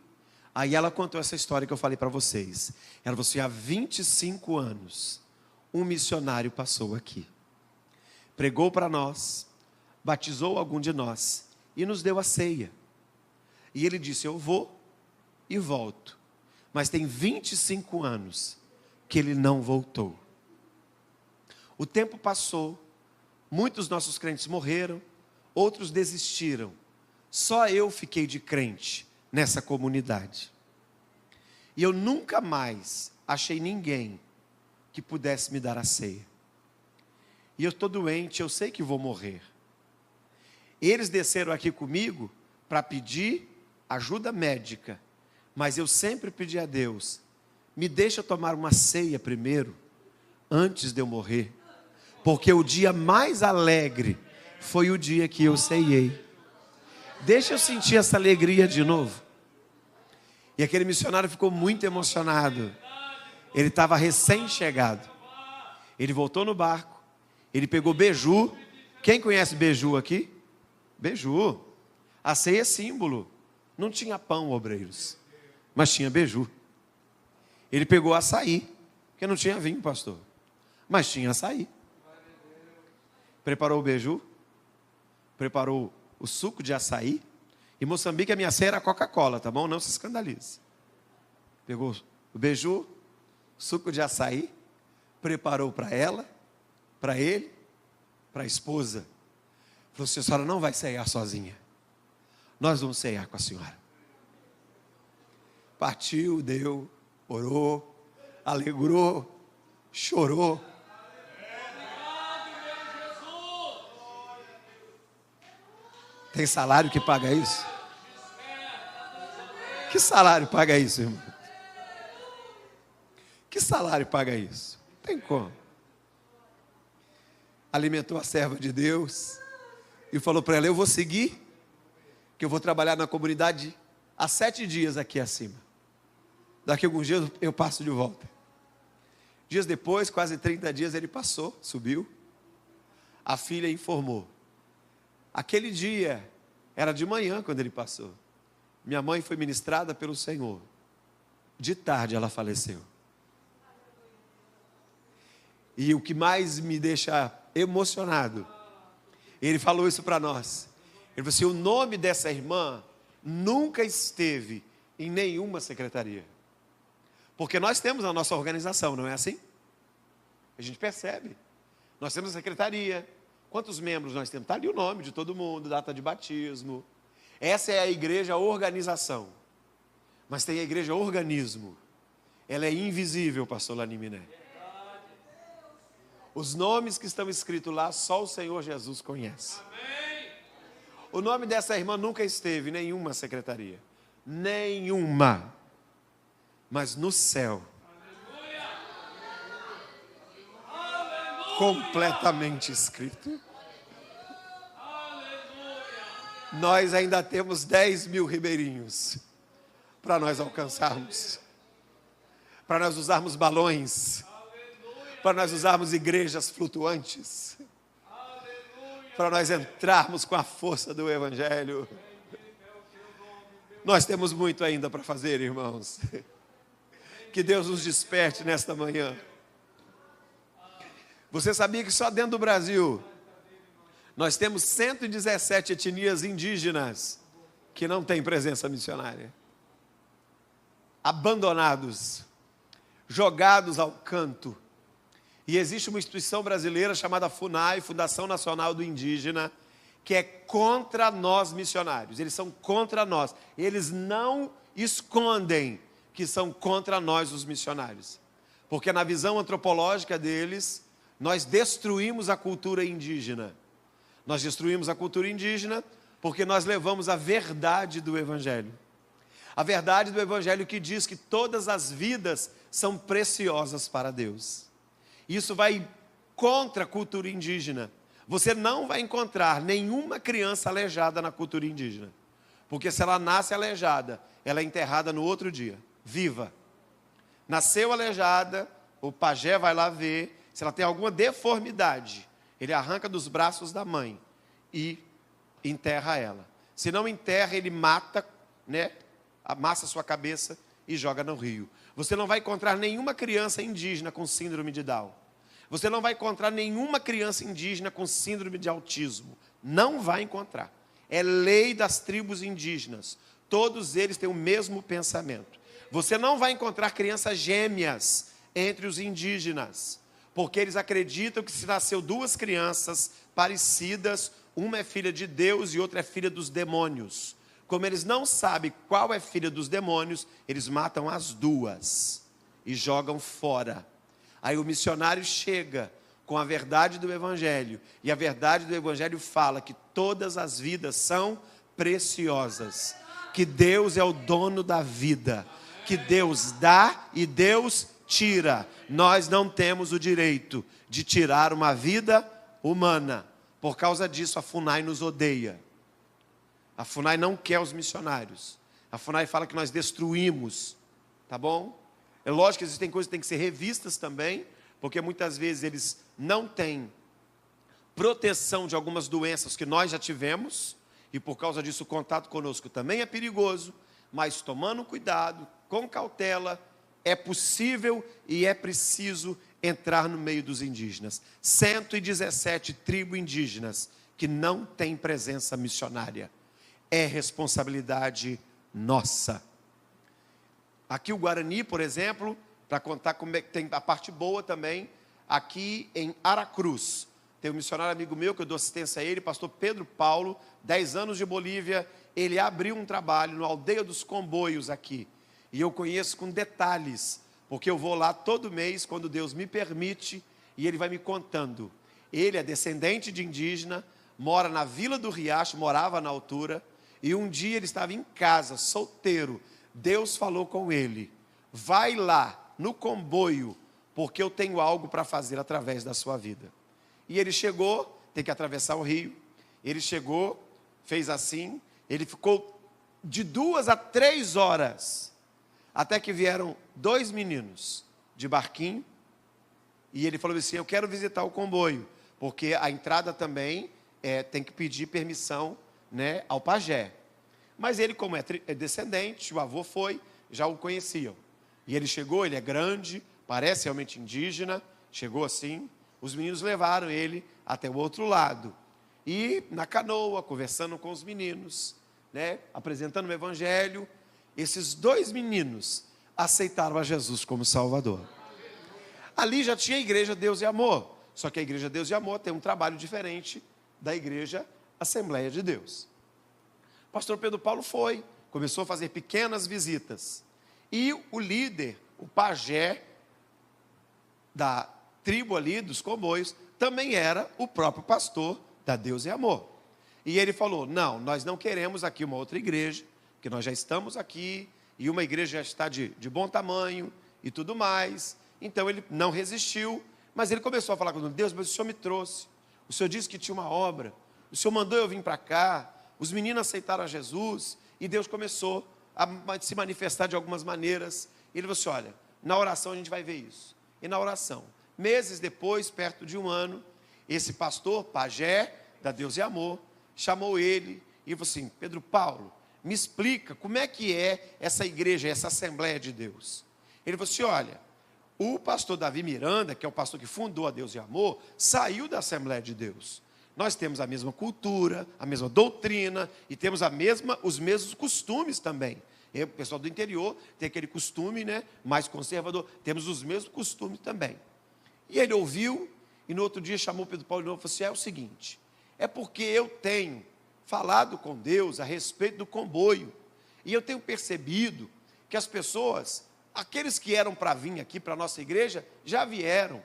Aí ela contou essa história que eu falei para vocês. Ela falou assim, há 25 anos, um missionário passou aqui, pregou para nós, batizou algum de nós e nos deu a ceia. E ele disse, eu vou e volto. Mas tem 25 anos que ele não voltou. O tempo passou, muitos nossos crentes morreram, outros desistiram. Só eu fiquei de crente nessa comunidade. E eu nunca mais achei ninguém que pudesse me dar a ceia. E eu estou doente, eu sei que vou morrer. Eles desceram aqui comigo para pedir ajuda médica. Mas eu sempre pedi a Deus, me deixa tomar uma ceia primeiro, antes de eu morrer. Porque o dia mais alegre foi o dia que eu ceiei. Deixa eu sentir essa alegria de novo. E aquele missionário ficou muito emocionado. Ele estava recém-chegado. Ele voltou no barco. Ele pegou beiju. Quem conhece beiju aqui? Beiju. A ceia é símbolo. Não tinha pão, obreiros, mas tinha beiju. Ele pegou açaí, porque não tinha vinho, pastor, mas tinha açaí. Preparou o beiju, preparou o suco de açaí. Em Moçambique a minha ceia era Coca-Cola, tá bom? Não se escandalize. Pegou o beiju, suco de açaí, preparou para ela, para ele, para a esposa. Falou assim: a senhora não vai ceiar sozinha, nós vamos ceiar com a senhora. Partiu, deu, orou, alegrou, chorou. Tem salário que paga isso? Que salário paga isso, irmão? Que salário paga isso? Não tem como. Alimentou a serva de Deus e falou para ela: eu vou seguir, que eu vou trabalhar na comunidade há 7 dias aqui acima. Daqui a alguns dias eu passo de volta. Dias depois, quase 30 dias, ele passou, subiu. A filha informou. Aquele dia, era de manhã quando ele passou. Minha mãe foi ministrada pelo Senhor. De tarde ela faleceu. E o que mais me deixa emocionado, ele falou isso para nós. Ele falou assim: o nome dessa irmã nunca esteve em nenhuma secretaria. Porque nós temos a nossa organização, não é assim? A gente percebe. Nós temos a secretaria. Quantos membros nós temos? Está ali o nome de todo mundo, data de batismo. Essa é a igreja organização. Mas tem a igreja organismo. Ela é invisível, pastor Laniminé. Os nomes que estão escritos lá, só o Senhor Jesus conhece. O nome dessa irmã nunca esteve em nenhuma secretaria. Nenhuma. Mas no céu. Completamente escrito. Nós ainda temos 10 mil ribeirinhos para nós alcançarmos, para nós usarmos balões, para nós usarmos igrejas flutuantes, para nós entrarmos com a força do Evangelho. Nós temos muito ainda para fazer, irmãos. Que Deus nos desperte nesta manhã. Você sabia que só dentro do Brasil nós temos 117 etnias indígenas que não têm presença missionária? Abandonados, jogados ao canto. E existe uma instituição brasileira chamada FUNAI, Fundação Nacional do Indígena, que é contra nós missionários. Eles são contra nós. Eles não escondem que são contra nós os missionários. Porque na visão antropológica deles, nós destruímos a cultura indígena. Nós destruímos a cultura indígena porque nós levamos a verdade do Evangelho. A verdade do Evangelho que diz que todas as vidas são preciosas para Deus. Isso vai contra a cultura indígena. Você não vai encontrar nenhuma criança aleijada na cultura indígena. Porque se ela nasce aleijada, ela é enterrada no outro dia, viva. Nasceu aleijada, o pajé vai lá ver. Se ela tem alguma deformidade, ele arranca dos braços da mãe e enterra ela. Se não enterra, ele mata, amassa sua cabeça e joga no rio. Você não vai encontrar nenhuma criança indígena com síndrome de Down. Você não vai encontrar nenhuma criança indígena com síndrome de autismo. Não vai encontrar. É lei das tribos indígenas. Todos eles têm o mesmo pensamento. Você não vai encontrar crianças gêmeas entre os indígenas. Porque eles acreditam que se nasceu 2 crianças parecidas, uma é filha de Deus e outra é filha dos demônios. Como eles não sabem qual é filha dos demônios, eles matam as 2 e jogam fora. Aí o missionário chega com a verdade do Evangelho, e a verdade do Evangelho fala que todas as vidas são preciosas, que Deus é o dono da vida, que Deus dá e Deus tira. Nós não temos o direito de tirar uma vida humana. Por causa disso, a FUNAI nos odeia. A FUNAI não quer os missionários. A FUNAI fala que nós destruímos, tá bom? É lógico que existem coisas que têm que ser revistas também, porque muitas vezes eles não têm proteção de algumas doenças que nós já tivemos, e por causa disso o contato conosco também é perigoso, mas tomando cuidado, com cautela, é possível e é preciso entrar no meio dos indígenas. 117 tribos indígenas que não têm presença missionária. É responsabilidade nossa. Aqui o Guarani, por exemplo, para contar como é que tem a parte boa também, aqui em Aracruz, tem um missionário amigo meu, que eu dou assistência a ele, pastor Pedro Paulo, 10 anos de Bolívia, ele abriu um trabalho no Aldeia dos Comboios aqui, e eu conheço com detalhes, porque eu vou lá todo mês, quando Deus me permite, e ele vai me contando. Ele é descendente de indígena, mora na Vila do Riacho, morava na altura, e um dia ele estava em casa, solteiro. Deus falou com ele: vai lá no comboio, porque eu tenho algo para fazer através da sua vida. E ele chegou, tem que atravessar o rio. Ele chegou, fez assim, ele ficou de 2 a 3 horas, até que vieram 2 meninos de barquinho, e ele falou assim: eu quero visitar o comboio, porque a entrada também tem que pedir permissão, né, ao pajé. Mas ele, como é descendente, o avô foi, já o conheciam. E ele chegou, ele é grande, parece realmente indígena, chegou assim, os meninos levaram ele até o outro lado. E na canoa, conversando com os meninos, né, apresentando o evangelho, esses 2 meninos aceitaram a Jesus como Salvador. Ali já tinha a igreja Deus e Amor, só que a igreja Deus e Amor tem um trabalho diferente da igreja Assembleia de Deus. O pastor Pedro Paulo foi, começou a fazer pequenas visitas. E o líder, o pajé da tribo ali, dos comboios, também era o próprio pastor da Deus e Amor. E ele falou: não, nós não queremos aqui uma outra igreja, porque nós já estamos aqui, e uma igreja já está de bom tamanho e tudo mais. Então ele não resistiu, mas ele começou a falar com Deus: mas o Senhor me trouxe, o Senhor disse que tinha uma obra, o Senhor mandou eu vir para cá, os meninos aceitaram a Jesus, e Deus começou a se manifestar de algumas maneiras. E ele falou assim: olha, na oração a gente vai ver isso. E na oração, meses depois, perto de 1 ano, esse pastor, pajé da Deus e Amor, chamou ele e falou assim: Pedro Paulo, me explica como é que é essa igreja, essa Assembleia de Deus. Ele falou assim: olha, o pastor Davi Miranda, que é o pastor que fundou a Deus e Amor, saiu da Assembleia de Deus. Nós temos a mesma cultura, a mesma doutrina, e temos os mesmos costumes também. O pessoal do interior tem aquele costume, né, mais conservador, temos os mesmos costumes também. E ele ouviu, e no outro dia chamou Pedro Paulo de novo e falou assim: é o seguinte, é porque eu tenho falado com Deus a respeito do comboio, e eu tenho percebido que as pessoas, aqueles que eram para vir aqui para a nossa igreja, já vieram,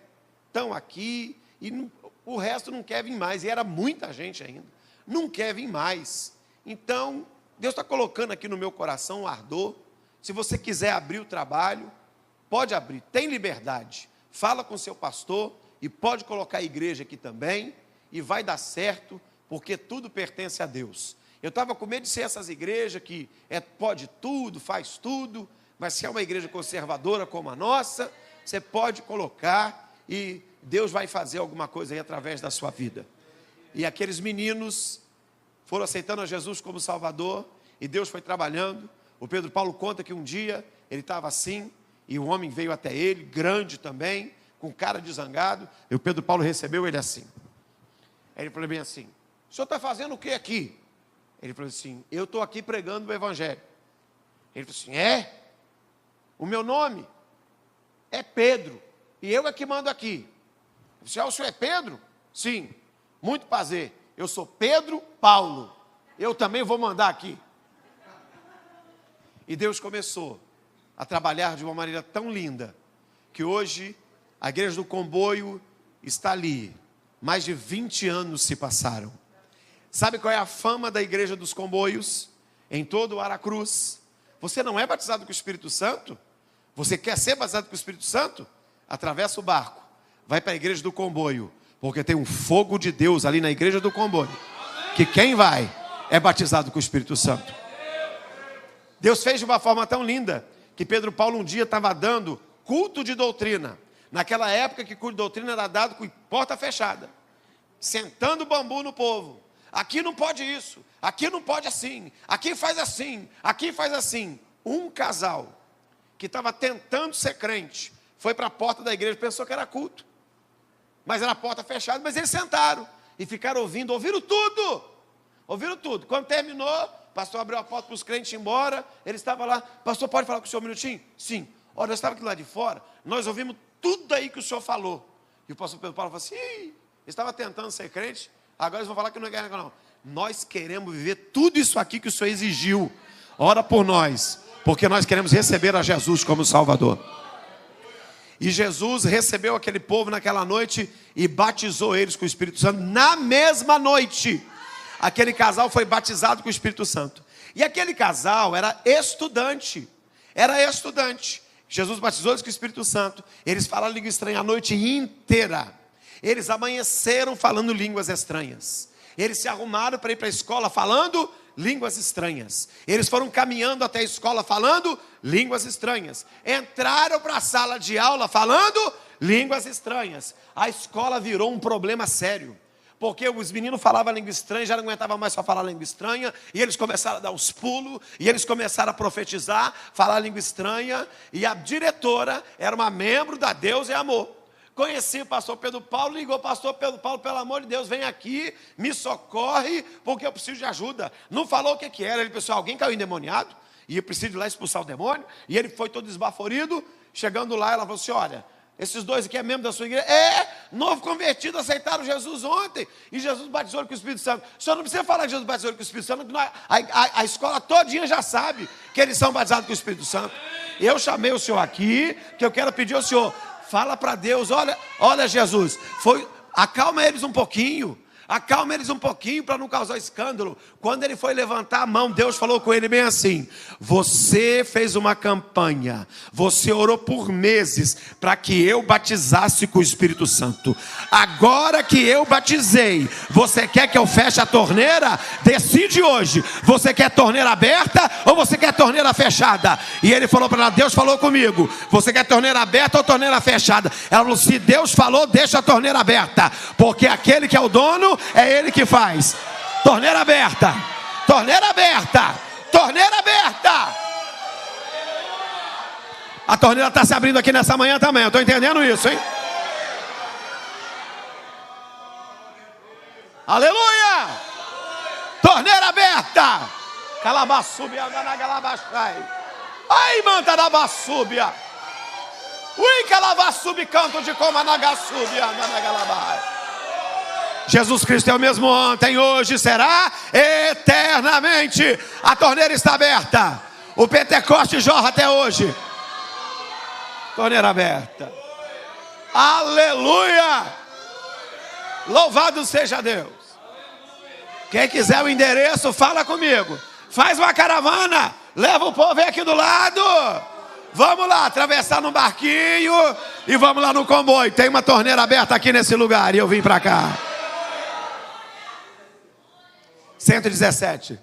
estão aqui, e o resto não quer vir mais, e era muita gente ainda, não quer vir mais. Então, Deus está colocando aqui no meu coração um ardor. Se você quiser abrir o trabalho, pode abrir, tem liberdade, fala com o seu pastor, e pode colocar a igreja aqui também, e vai dar certo, porque tudo pertence a Deus. Eu estava com medo de ser essas igrejas que pode tudo, faz tudo, mas se é uma igreja conservadora como a nossa, você pode colocar, e Deus vai fazer alguma coisa aí através da sua vida. E aqueles meninos foram aceitando a Jesus como Salvador, e Deus foi trabalhando. O Pedro Paulo conta que um dia ele estava assim, e um homem veio até ele, grande também, com cara de zangado, e o Pedro Paulo recebeu ele assim. Aí ele falou bem assim: o senhor está fazendo o que aqui? Ele falou assim: eu estou aqui pregando o evangelho. Ele falou assim: é? O meu nome é Pedro, e eu é que mando aqui. Eu disse: o senhor é Pedro? Sim, muito prazer, eu sou Pedro Paulo, eu também vou mandar aqui. E Deus começou a trabalhar de uma maneira tão linda, que hoje a igreja do comboio está ali. Mais de 20 anos se passaram. Sabe qual é a fama da igreja dos comboios? Em todo o Aracruz. Você não é batizado com o Espírito Santo? Você quer ser batizado com o Espírito Santo? Atravessa o barco, vai para a igreja do comboio, porque tem um fogo de Deus ali na igreja do comboio, que quem vai é batizado com o Espírito Santo. Deus fez de uma forma tão linda que Pedro Paulo um dia estava dando culto de doutrina. Naquela época que culto de doutrina era dado com porta fechada, sentando bambu no povo. Aqui não pode isso, aqui não pode assim, aqui faz assim, aqui faz assim. Um casal que estava tentando ser crente foi para a porta da igreja, pensou que era culto, mas era a porta fechada. Mas eles sentaram e ficaram ouvindo, ouviram tudo. Quando terminou, o pastor abriu a porta para os crentes ir embora. Ele estava lá: pastor, pode falar com o senhor um minutinho? Sim. Olha, nós estávamos aqui lá de fora, nós ouvimos tudo aí que o senhor falou. E o pastor Pedro Paulo falou assim: ih, estava tentando ser crente, agora eles vão falar que não é guerra, não. Nós queremos viver tudo isso aqui que o senhor exigiu. Ora por nós, porque nós queremos receber a Jesus como Salvador. E Jesus recebeu aquele povo naquela noite e batizou eles com o Espírito Santo. Na mesma noite, aquele casal foi batizado com o Espírito Santo. E aquele casal era estudante. Jesus batizou eles com o Espírito Santo. Eles falaram língua estranha a noite inteira. Eles amanheceram falando línguas estranhas. Eles se arrumaram para ir para a escola falando línguas estranhas. Eles foram caminhando até a escola falando línguas estranhas. Entraram para a sala de aula falando línguas estranhas. A escola virou um problema sério, porque os meninos falavam língua estranha, já não aguentavam mais só falar língua estranha, e eles começaram a dar os pulos, e eles começaram a profetizar, falar língua estranha, e a diretora era uma membro da Deus e Amor. Conheci o pastor Pedro Paulo, ligou: pastor Pedro Paulo, pelo amor de Deus, vem aqui, me socorre, porque eu preciso de ajuda. Não falou o que era. Ele pensou: alguém caiu endemoniado, e eu preciso ir lá expulsar o demônio. E ele foi todo esbaforido. Chegando lá, ela falou assim: olha, esses dois aqui é membro da sua igreja? Novo convertido, aceitaram Jesus ontem, e Jesus batizou ele com o Espírito Santo. O senhor não precisa falar que Jesus batizou ele com o Espírito Santo, a escola todinha já sabe que eles são batizados com o Espírito Santo. Eu chamei o senhor aqui, que eu quero pedir ao senhor: fala para Deus: olha Jesus, acalma eles um pouquinho para não causar escândalo. Quando ele foi levantar a mão, Deus falou com ele bem assim: você fez uma campanha, você orou por meses para que eu batizasse com o Espírito Santo. Agora que eu batizei, você quer que eu feche a torneira? Decide hoje, você quer torneira aberta ou você quer torneira fechada? E ele falou para ela: Deus falou comigo, você quer torneira aberta ou torneira fechada? Ela falou: se Deus falou, deixa a torneira aberta, porque aquele que é o dono, é ele que faz. Torneira aberta, torneira aberta, torneira aberta. A torneira está se abrindo aqui nessa manhã também, eu estou entendendo isso, hein? Aleluia! Torneira aberta. Calabaçúbia, galabachai. Ai, manta da baçúbia. Ui, calabaçúbia, canto de comanagaçúbia, galabai. Jesus Cristo é o mesmo ontem, hoje, será eternamente. A torneira está aberta. O Pentecoste jorra até hoje. Torneira aberta. Aleluia! Louvado seja Deus. Quem quiser o endereço, fala comigo. Faz uma caravana, leva o povo aqui do lado. Vamos lá, atravessar no barquinho e vamos lá no comboio. Tem uma torneira aberta aqui nesse lugar e eu vim para cá. 117.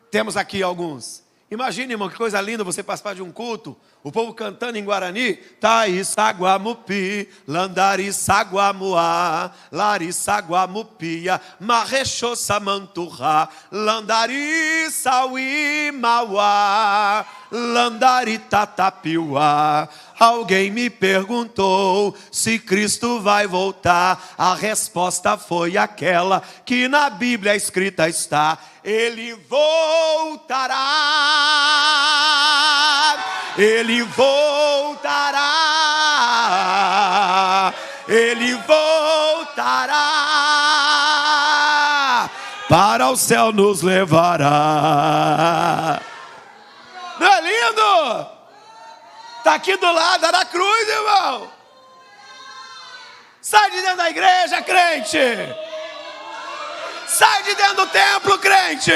Temos aqui alguns. Imagine, irmão, que coisa linda você participar de um culto, o povo cantando em Guarani: Tai Saguamupi, Landari Saguamuá, Lari Saguamupia, Marrechô Samanturra, Landari Sauí Mauá, Landari Tatapiuá. Alguém me perguntou se Cristo vai voltar. A resposta foi aquela que na Bíblia escrita está: Ele voltará. Ele voltará. Ele voltará. Para o céu nos levará. Não é lindo? Está aqui do lado da cruz, irmão. Sai de dentro da igreja, crente. Sai de dentro do templo, crente.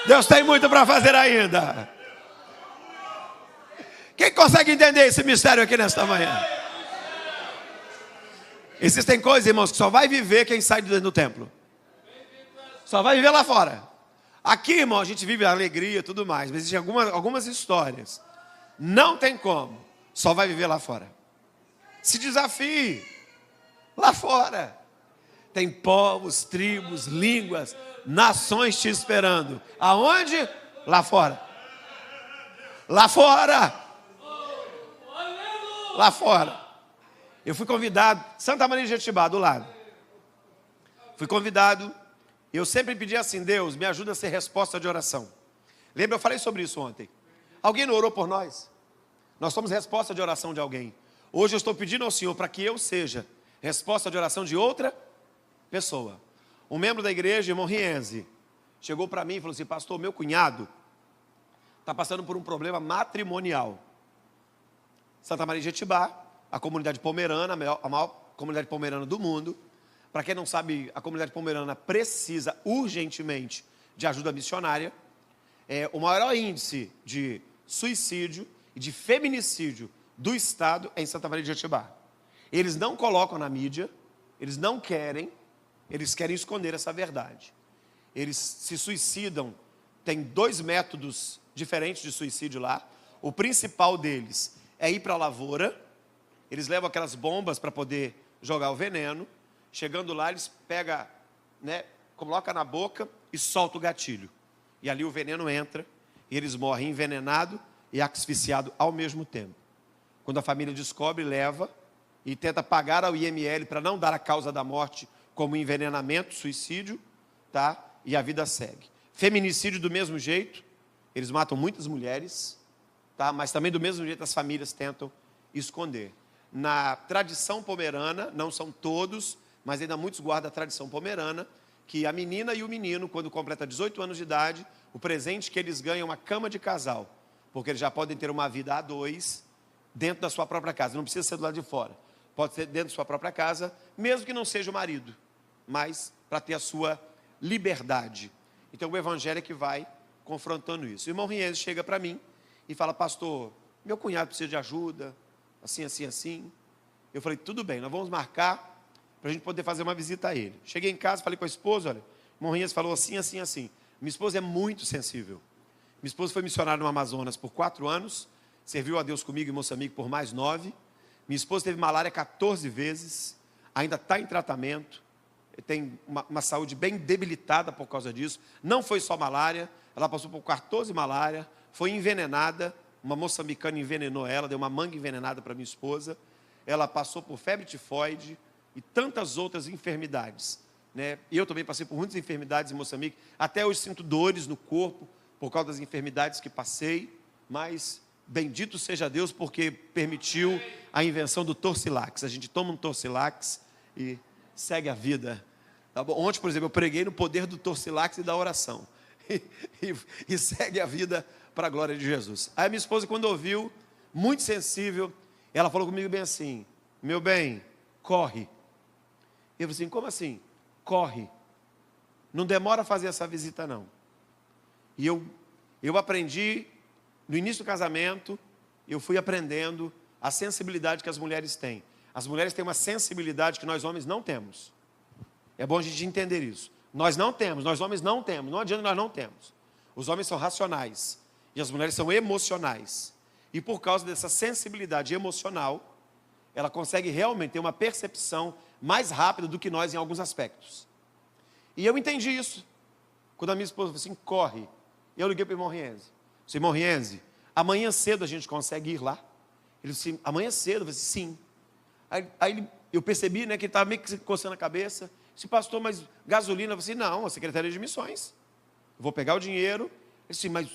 Deus tem muito para fazer ainda. Quem consegue entender esse mistério aqui nesta manhã? Existem coisas, irmãos, que só vai viver quem sai de dentro do templo. Só vai viver lá fora. Aqui, irmão, a gente vive a alegria e tudo mais, mas existem algumas histórias. Não tem como. Só vai viver lá fora. Se desafie. Lá fora. Tem povos, tribos, línguas, nações te esperando. Aonde? Lá fora. Lá fora. Lá fora. Eu fui convidado, Santa Maria de Jetibá, do lado. Fui convidado, eu sempre pedi assim, Deus, me ajuda a ser resposta de oração. Lembra, eu falei sobre isso ontem. Alguém não orou por nós? Nós somos resposta de oração de alguém. Hoje eu estou pedindo ao Senhor para que eu seja resposta de oração de outra pessoa. Um membro da igreja, irmão Rienzi, chegou para mim e falou assim, pastor, meu cunhado está passando por um problema matrimonial. Santa Maria de Jetibá, a comunidade pomerana, a maior comunidade pomerana do mundo. Para quem não sabe, a comunidade pomerana precisa urgentemente de ajuda missionária. O maior índice de suicídio e de feminicídio do estado é em Santa Maria de Jetibá. Eles não colocam na mídia, eles não querem, eles querem esconder essa verdade. Eles se suicidam, tem 2 métodos diferentes de suicídio lá. O principal deles é ir para a lavoura, eles levam aquelas bombas para poder jogar o veneno. Chegando lá, eles pegam, coloca na boca e solta o gatilho. E ali o veneno entra e eles morrem envenenado e asfixiado ao mesmo tempo. Quando a família descobre, leva e tenta pagar ao IML para não dar a causa da morte como envenenamento, suicídio, tá? E a vida segue. Feminicídio do mesmo jeito, eles matam muitas mulheres, tá? Mas também do mesmo jeito as famílias tentam esconder. Na tradição pomerana, não são todos, mas ainda muitos guardam a tradição pomerana, que a menina e o menino, quando completa 18 anos de idade, o presente que eles ganham é uma cama de casal, porque eles já podem ter uma vida a 2 dentro da sua própria casa, não precisa ser do lado de fora, pode ser dentro da sua própria casa, mesmo que não seja o marido, mas para ter a sua liberdade. Então o evangelho é que vai confrontando isso. O irmão Rienzi chega para mim e fala, pastor, meu cunhado precisa de ajuda, assim, assim, assim. Eu falei, tudo bem, nós vamos marcar para a gente poder fazer uma visita a ele. Cheguei em casa, falei com a esposa, olha, o irmão Rienzi falou assim, assim, assim. Minha esposa é muito sensível. Minha esposa foi missionária no Amazonas por 4 anos, serviu a Deus comigo em Moçambique por mais 9. Minha esposa teve malária 14 vezes, ainda está em tratamento, tem uma saúde bem debilitada por causa disso. Não foi só malária, ela passou por 14 malária, foi envenenada, uma moçambicana envenenou ela, deu uma manga envenenada para minha esposa. Ela passou por febre tifoide e tantas outras enfermidades, E eu também passei por muitas enfermidades em Moçambique. Até hoje sinto dores no corpo por causa das enfermidades que passei, mas bendito seja Deus porque permitiu a invenção do Torcilax. A gente toma um Torcilax e segue a vida. Tá bom? Ontem, por exemplo, eu preguei no poder do Torcilax e da oração. E segue a vida para a glória de Jesus. Aí minha esposa, quando ouviu, muito sensível, ela falou comigo bem assim, meu bem, corre. Eu falei assim, como assim? Corre. Não demora a fazer essa visita não. E eu aprendi, no início do casamento, eu fui aprendendo a sensibilidade que as mulheres têm. As mulheres têm uma sensibilidade que nós homens não temos. É bom a gente entender isso. Nós não temos, nós homens não temos, não adianta, nós não temos. Os homens são racionais e as mulheres são emocionais. E por causa dessa sensibilidade emocional, ela consegue realmente ter uma percepção mais rápida do que nós em alguns aspectos. E eu entendi isso. Quando a minha esposa falou assim, corre. Eu liguei para o irmão Rienzi. Disse, irmão Rienzi, amanhã cedo a gente consegue ir lá? Ele disse, amanhã cedo? Eu falei, sim. Aí eu percebi que ele estava meio que coçando a cabeça. Disse, pastor, mas gasolina? Eu falei, não, a Secretaria de Missões. Eu vou pegar o dinheiro. Ele disse, mas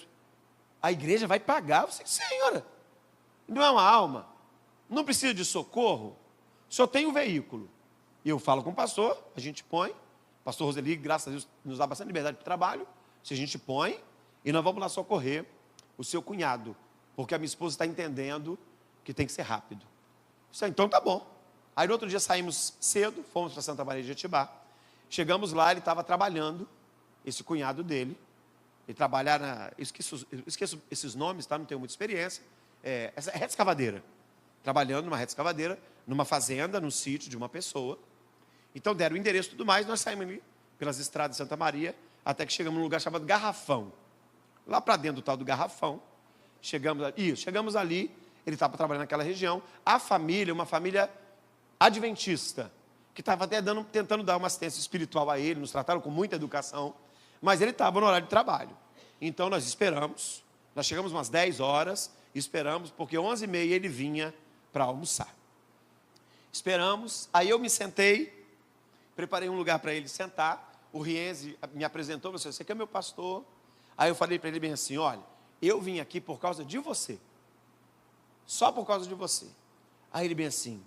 a igreja vai pagar? Eu falei, senhora, não é uma alma? Não precisa de socorro? Só tem um veículo. E eu falo com o pastor, a gente põe. O pastor Roseli, graças a Deus, nos dá bastante liberdade para o trabalho. Se a gente põe, e nós vamos lá socorrer o seu cunhado. Porque a minha esposa está entendendo que tem que ser rápido. Disse, então tá bom. Aí no outro dia saímos cedo, fomos para Santa Maria de Jetibá. Chegamos lá, ele estava trabalhando, esse cunhado dele. Ele trabalha eu esqueço esses nomes, tá? Não tenho muita experiência. Essa é reta escavadeira. Trabalhando numa reta escavadeira, numa fazenda, num sítio de uma pessoa. Então deram o endereço e tudo mais, nós saímos ali pelas estradas de Santa Maria, até que chegamos num lugar chamado Garrafão. Lá para dentro do tal do Garrafão, chegamos ali, ele estava trabalhando naquela região, a família, uma família adventista, que estava até tentando dar uma assistência espiritual a ele, nos trataram com muita educação, mas ele estava no horário de trabalho. Então nós esperamos, nós chegamos umas 10 horas, esperamos, porque 11h30 ele vinha para almoçar. Esperamos, aí eu me sentei, preparei um lugar para ele sentar, o Rienzi me apresentou, você que é meu pastor. Aí eu falei para ele bem assim, olha, eu vim aqui por causa de você, só por causa de você. Aí ele bem assim,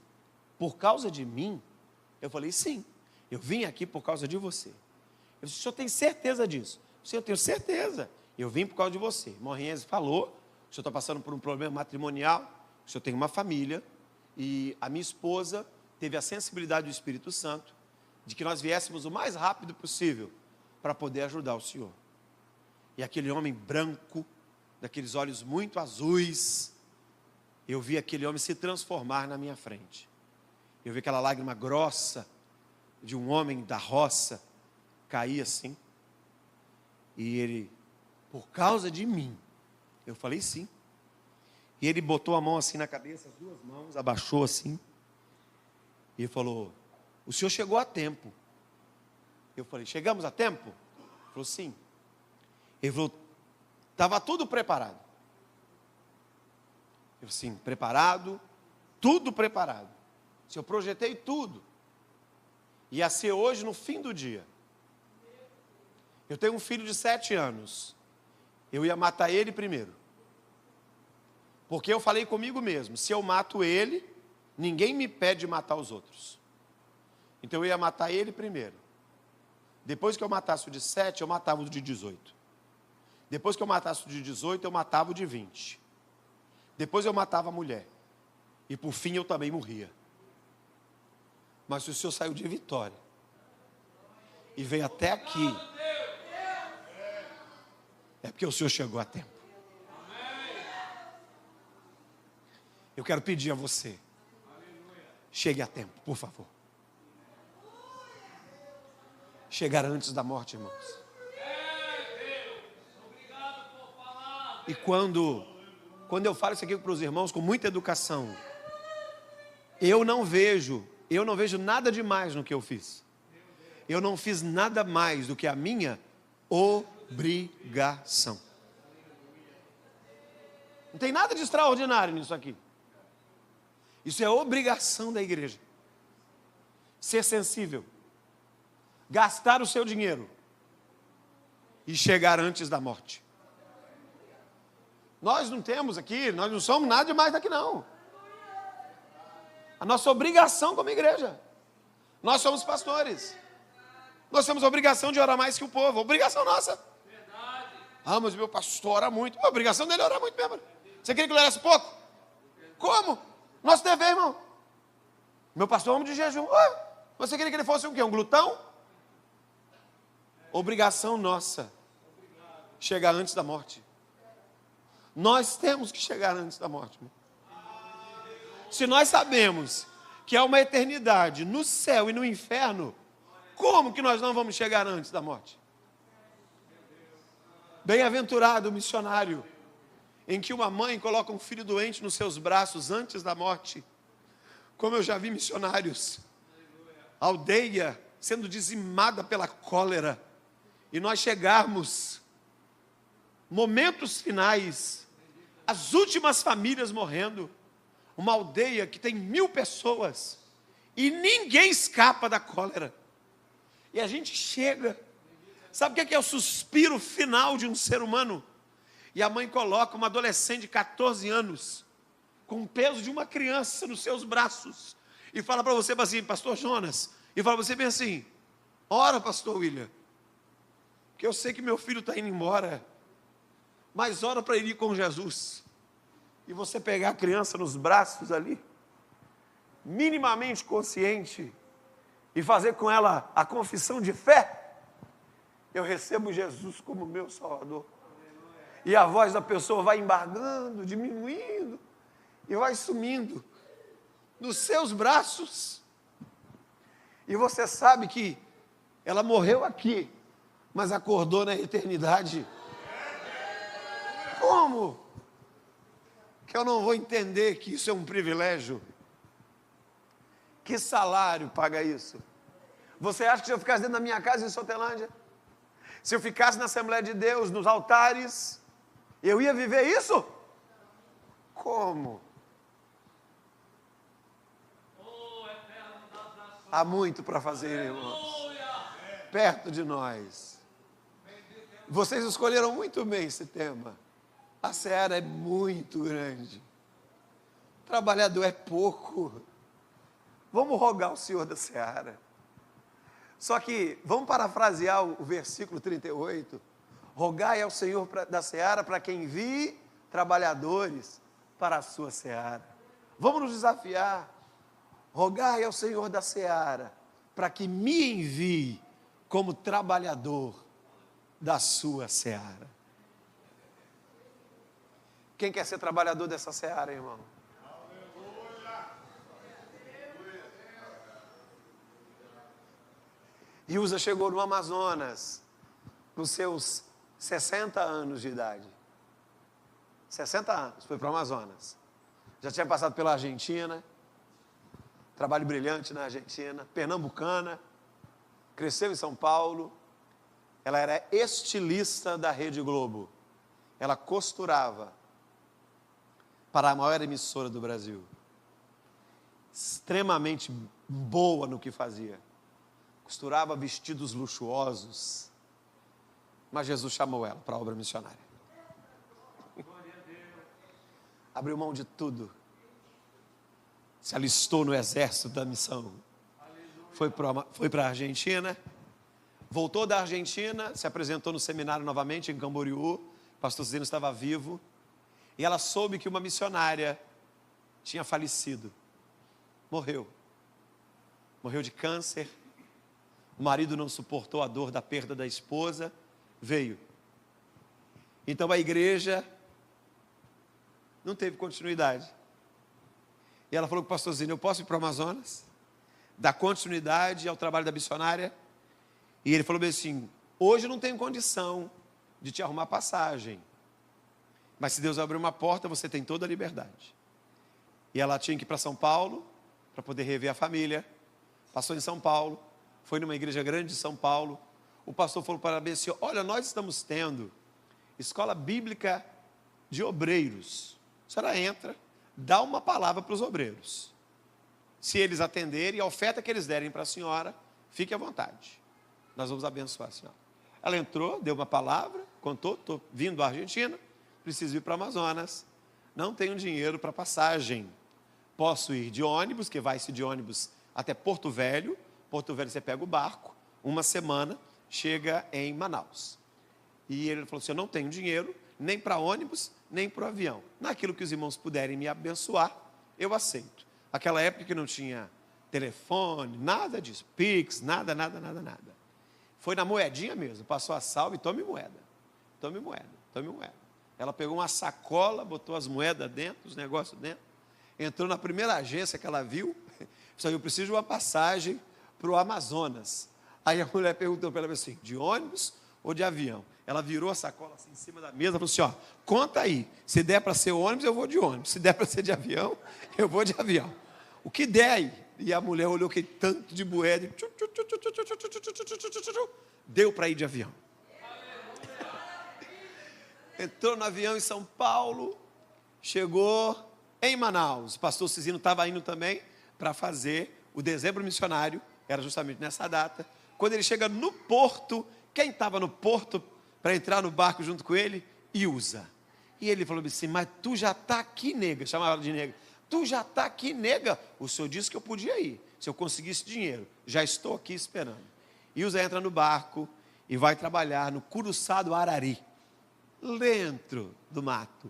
por causa de mim? Eu falei, sim, eu vim aqui por causa de você. Eu disse, o senhor tem certeza disso? Sim, eu tenho certeza, eu vim por causa de você. O Rienzi falou, o senhor está passando por um problema matrimonial, o senhor tem uma família, e a minha esposa teve a sensibilidade do Espírito Santo, de que nós viéssemos o mais rápido possível, para poder ajudar o senhor. E aquele homem branco, daqueles olhos muito azuis, eu vi aquele homem se transformar na minha frente. Eu vi aquela lágrima grossa de um homem da roça cair assim. E ele, por causa de mim, eu falei sim. E ele botou a mão assim na cabeça, as duas mãos, abaixou assim. E ele falou, o senhor chegou a tempo. Eu falei, chegamos a tempo? Ele falou, sim. Ele falou, estava tudo preparado. Eu sim, preparado, tudo preparado. Eu projetei tudo. Ia ser hoje no fim do dia. Eu tenho um filho de 7 anos. Eu ia matar ele primeiro. Porque eu falei comigo mesmo, se eu mato ele, ninguém me pede matar os outros. Então eu ia matar ele primeiro. Depois que eu matasse o de 7, eu matava o de 18. Depois que eu matasse o de 18, eu matava o de 20. Depois eu matava a mulher. E por fim eu também morria. Mas se o senhor saiu de vitória e veio até aqui, é porque o senhor chegou a tempo. Eu quero pedir a você, chegue a tempo, por favor. Chegar antes da morte, irmãos. E quando eu falo isso aqui para os irmãos com muita educação, eu não vejo nada demais no que eu fiz. Eu não fiz nada mais do que a minha obrigação. Não tem nada de extraordinário nisso aqui. Isso é obrigação da igreja. Ser sensível. Gastar o seu dinheiro. E chegar antes da morte. Nós não temos aqui, nós não somos nada demais daqui não. A nossa obrigação como igreja. Nós somos pastores. Nós temos a obrigação de orar mais que o povo. Obrigação nossa. Ah, mas meu pastor ora muito. A obrigação dele é orar muito mesmo. Você queria que ele orasse pouco? Como? Nosso dever, irmão. Meu pastor é homem de jejum. Você queria que ele fosse um quê? Um glutão? Obrigação nossa. Chegar antes da morte. Nós temos que chegar antes da morte, irmão. Se nós sabemos que há uma eternidade no céu e no inferno, como que nós não vamos chegar antes da morte? Bem-aventurado o missionário em que uma mãe coloca um filho doente nos seus braços antes da morte. Como eu já vi missionários, aldeia sendo dizimada pela cólera, e nós chegarmos, momentos finais, as últimas famílias morrendo, uma aldeia que tem 1000 pessoas, e ninguém escapa da cólera, e a gente chega, sabe o que é o suspiro final de um ser humano? E a mãe coloca uma adolescente de 14 anos, com o peso de uma criança nos seus braços, e fala para você assim, pastor Jonas, e fala para você bem assim, ora pastor William, que eu sei que meu filho está indo embora, mas ora para ele ir com Jesus, e você pegar a criança nos braços ali, minimamente consciente, e fazer com ela a confissão de fé, eu recebo Jesus como meu Salvador. E a voz da pessoa vai embargando, diminuindo, e vai sumindo nos seus braços. E você sabe que ela morreu aqui, mas acordou na eternidade. Como que eu não vou entender que isso é um privilégio? Que salário paga isso? Você acha que se eu ficasse dentro da minha casa em Sotelândia, se eu ficasse na Assembleia de Deus, nos altares, eu ia viver isso? Como? Há muito para fazer, irmãos, perto de nós. Vocês escolheram muito bem esse tema. A seara é muito grande. O trabalhador é pouco. Vamos rogar ao Senhor da seara. Só que, vamos parafrasear o versículo 38. Rogai ao Senhor da seara para que envie trabalhadores para a sua seara. Vamos nos desafiar. Rogai ao Senhor da seara para que me envie como trabalhador da sua seara. Quem quer ser trabalhador dessa seara, irmão? Ilza chegou no Amazonas com seus 60 anos de idade. 60 anos, foi para o Amazonas. Já tinha passado pela Argentina, trabalho brilhante na Argentina, pernambucana, cresceu em São Paulo. Ela era estilista da Rede Globo. Ela costurava para a maior emissora do Brasil. Extremamente boa no que fazia. Costurava vestidos luxuosos. Mas Jesus chamou ela para a obra missionária. Abriu mão de tudo. Se alistou no exército da missão. Foi para a Argentina. Voltou da Argentina, se apresentou no seminário novamente em Camboriú. O pastor Zeno estava vivo. E ela soube que uma missionária tinha falecido. Morreu. Morreu de câncer. O marido não suportou a dor da perda da esposa. Veio. Então a igreja não teve continuidade. E ela falou com o pastor Zeno, eu posso ir para o Amazonas? Dar continuidade ao trabalho da missionária? E ele falou bem assim, hoje eu não tenho condição de te arrumar passagem. Mas se Deus abrir uma porta, você tem toda a liberdade. E ela tinha que ir para São Paulo, para poder rever a família. Passou em São Paulo, foi numa igreja grande de São Paulo. O pastor falou para ela assim, olha, nós estamos tendo escola bíblica de obreiros. A senhora entra, dá uma palavra para os obreiros. Se eles atenderem, a oferta que eles derem para a senhora, fique à vontade. Nós vamos abençoar a senhora. Ela entrou, deu uma palavra, contou, estou vindo da Argentina, preciso ir para o Amazonas, não tenho dinheiro para passagem. Posso ir de ônibus, que vai-se de ônibus até Porto Velho. Porto Velho você pega o barco, uma semana, chega em Manaus. E ele falou assim, eu não tenho dinheiro, nem para ônibus, nem para o avião. Naquilo que os irmãos puderem me abençoar, eu aceito. Aquela época que não tinha telefone, nada disso, Pix, nada. Foi na moedinha mesmo, passou a salva e tome moeda. Ela pegou uma sacola, botou as moedas dentro, os negócios dentro, entrou na primeira agência que ela viu, disse, eu preciso de uma passagem para o Amazonas. Aí a mulher perguntou para ela assim, de ônibus ou de avião? Ela virou a sacola assim em cima da mesa e falou assim, ó, conta aí, se der para ser ônibus, eu vou de ônibus, se der para ser de avião, eu vou de avião. O que der aí? E a mulher olhou aquele tanto de moeda e deu para ir de avião. Entrou no avião em São Paulo, chegou em Manaus. O pastor Cizino estava indo também para fazer o dezembro missionário, era justamente nessa data. Quando ele chega no porto, quem estava no porto para entrar no barco junto com ele? Ilza. E ele falou assim, mas tu já está aqui, nega, chamava ela de nega. Tu já está aqui, nega. O senhor disse que eu podia ir, se eu conseguisse dinheiro. Já estou aqui esperando. Ilza entra no barco e vai trabalhar no Curuçá do Arari, dentro do mato.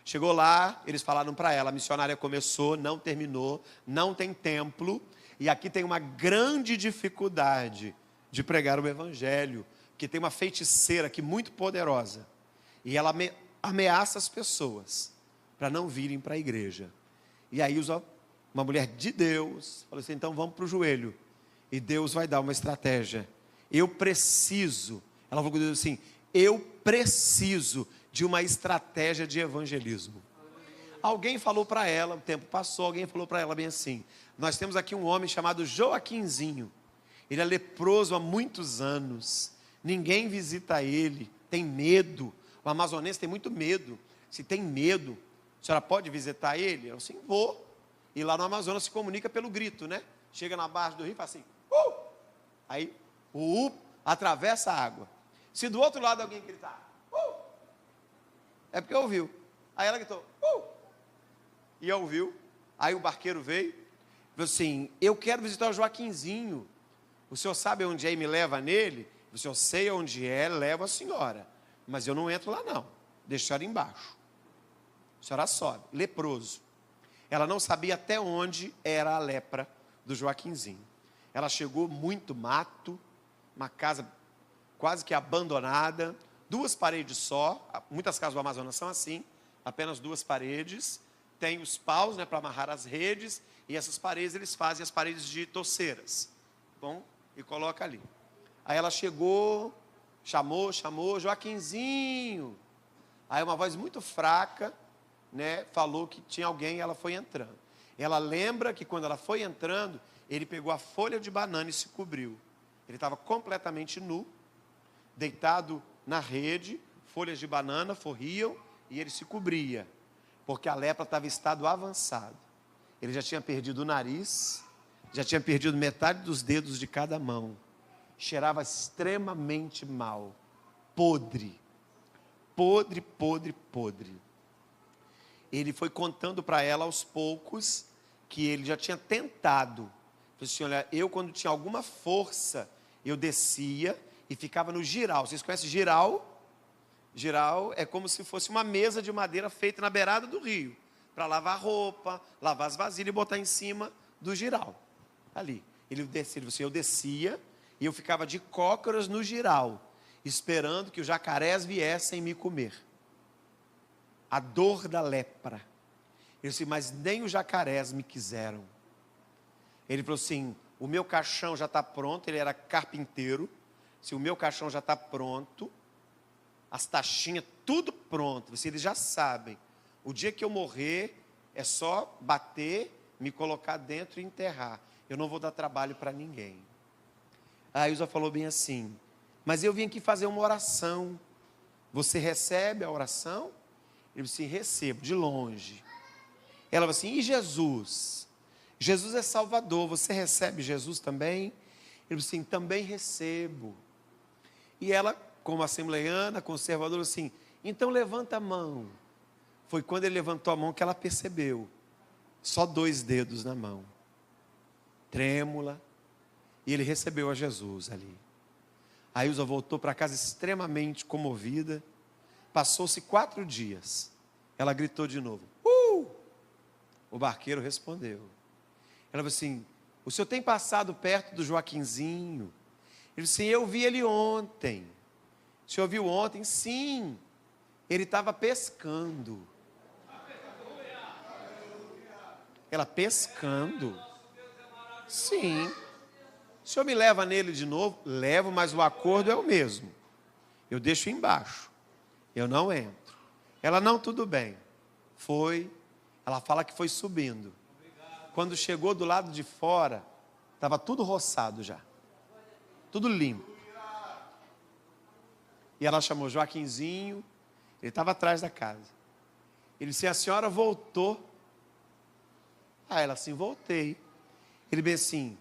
Chegou lá, eles falaram para ela, a missionária começou, não terminou, não tem templo, e aqui tem uma grande dificuldade de pregar o evangelho, porque tem uma feiticeira aqui muito poderosa, e ela ameaça as pessoas para não virem para a igreja. E aí uma mulher de Deus falou assim, então vamos para o joelho, e Deus vai dar uma estratégia. Eu preciso Ela falou com Deus assim: eu preciso de uma estratégia de evangelismo. Alguém falou para ela, o tempo passou, alguém falou para ela bem assim: nós temos aqui um homem chamado Joaquinzinho, ele é leproso há muitos anos, ninguém visita ele, tem medo, o amazonense tem muito medo. Se tem medo, a senhora pode visitar ele? Eu assim, vou. E lá no Amazonas se comunica pelo grito, né? Chega na barra do rio e fala assim, aí o atravessa a água. Se do outro lado alguém gritar, é porque ouviu. Aí ela gritou, e ouviu. Aí o barqueiro veio, falou assim: eu quero visitar o Joaquinzinho. O senhor sabe onde é e me leva nele? O senhor sei onde é, leva a senhora. Mas eu não entro lá não, deixo a senhora embaixo. A senhora sobe, leproso. Ela não sabia até onde era a lepra do Joaquinzinho. Ela chegou, muito mato, uma casa quase que abandonada, 2 paredes só, muitas casas do Amazonas são assim, apenas 2 paredes, tem os paus, né, para amarrar as redes, e essas paredes eles fazem as paredes de toceiras, bom, e coloca ali. Aí ela chegou, chamou, Joaquinzinho. Aí uma voz muito fraca, né, falou que tinha alguém, e ela foi entrando. Ela lembra que quando ela foi entrando, ele pegou a folha de banana e se cobriu. Ele estava completamente nu, deitado na rede, folhas de banana forriam e ele se cobria, porque a lepra estava em estado avançado. Ele já tinha perdido o nariz, já tinha perdido metade dos dedos de cada mão, cheirava extremamente mal, podre. Ele foi contando para ela aos poucos que ele já tinha tentado. Falei assim: olha, eu quando tinha alguma força, eu descia e ficava no giral. Vocês conhecem giral? Giral é como se fosse uma mesa de madeira feita na beirada do rio, para lavar roupa, lavar as vasilhas e botar em cima do giral. Ali. Ele descia, eu descia e eu ficava de cócoras no giral, esperando que os jacarés viessem me comer. A dor da lepra. Ele disse: mas nem os jacarés me quiseram. Ele falou assim: o meu caixão já está pronto. Ele era carpinteiro. Se o meu caixão já está pronto, as taxinhas, tudo pronto. Eles já sabem. O dia que eu morrer, é só bater, me colocar dentro e enterrar. Eu não vou dar trabalho para ninguém. A Ilza falou bem assim: mas eu vim aqui fazer uma oração. Você recebe a oração? Ele disse: recebo, de longe. Ela falou assim: e Jesus? Jesus é Salvador, você recebe Jesus também? Ele disse assim: também recebo. E ela, como assembleiana, conservadora, assim: então levanta a mão. Foi quando ele levantou a mão que ela percebeu, só 2 dedos na mão, trêmula, e ele recebeu a Jesus ali. A Ilza voltou para casa extremamente comovida. Passou-se 4 dias, ela gritou de novo, O barqueiro respondeu. Ela falou assim: o senhor tem passado perto do Joaquinzinho? Ele disse: eu vi ele ontem. O senhor viu ontem? Sim, ele estava pescando. Ela: pescando? Sim. O senhor me leva nele de novo? Levo, mas o acordo é o mesmo. Eu deixo embaixo, eu não entro. Ela: não, tudo bem. Foi. Ela fala que foi subindo. Quando chegou do lado de fora, estava tudo roçado já, tudo limpo. E ela chamou Joaquinzinho, ele estava atrás da casa. Ele disse: a senhora voltou? Ah, ela: assim, voltei. Ele disse assim: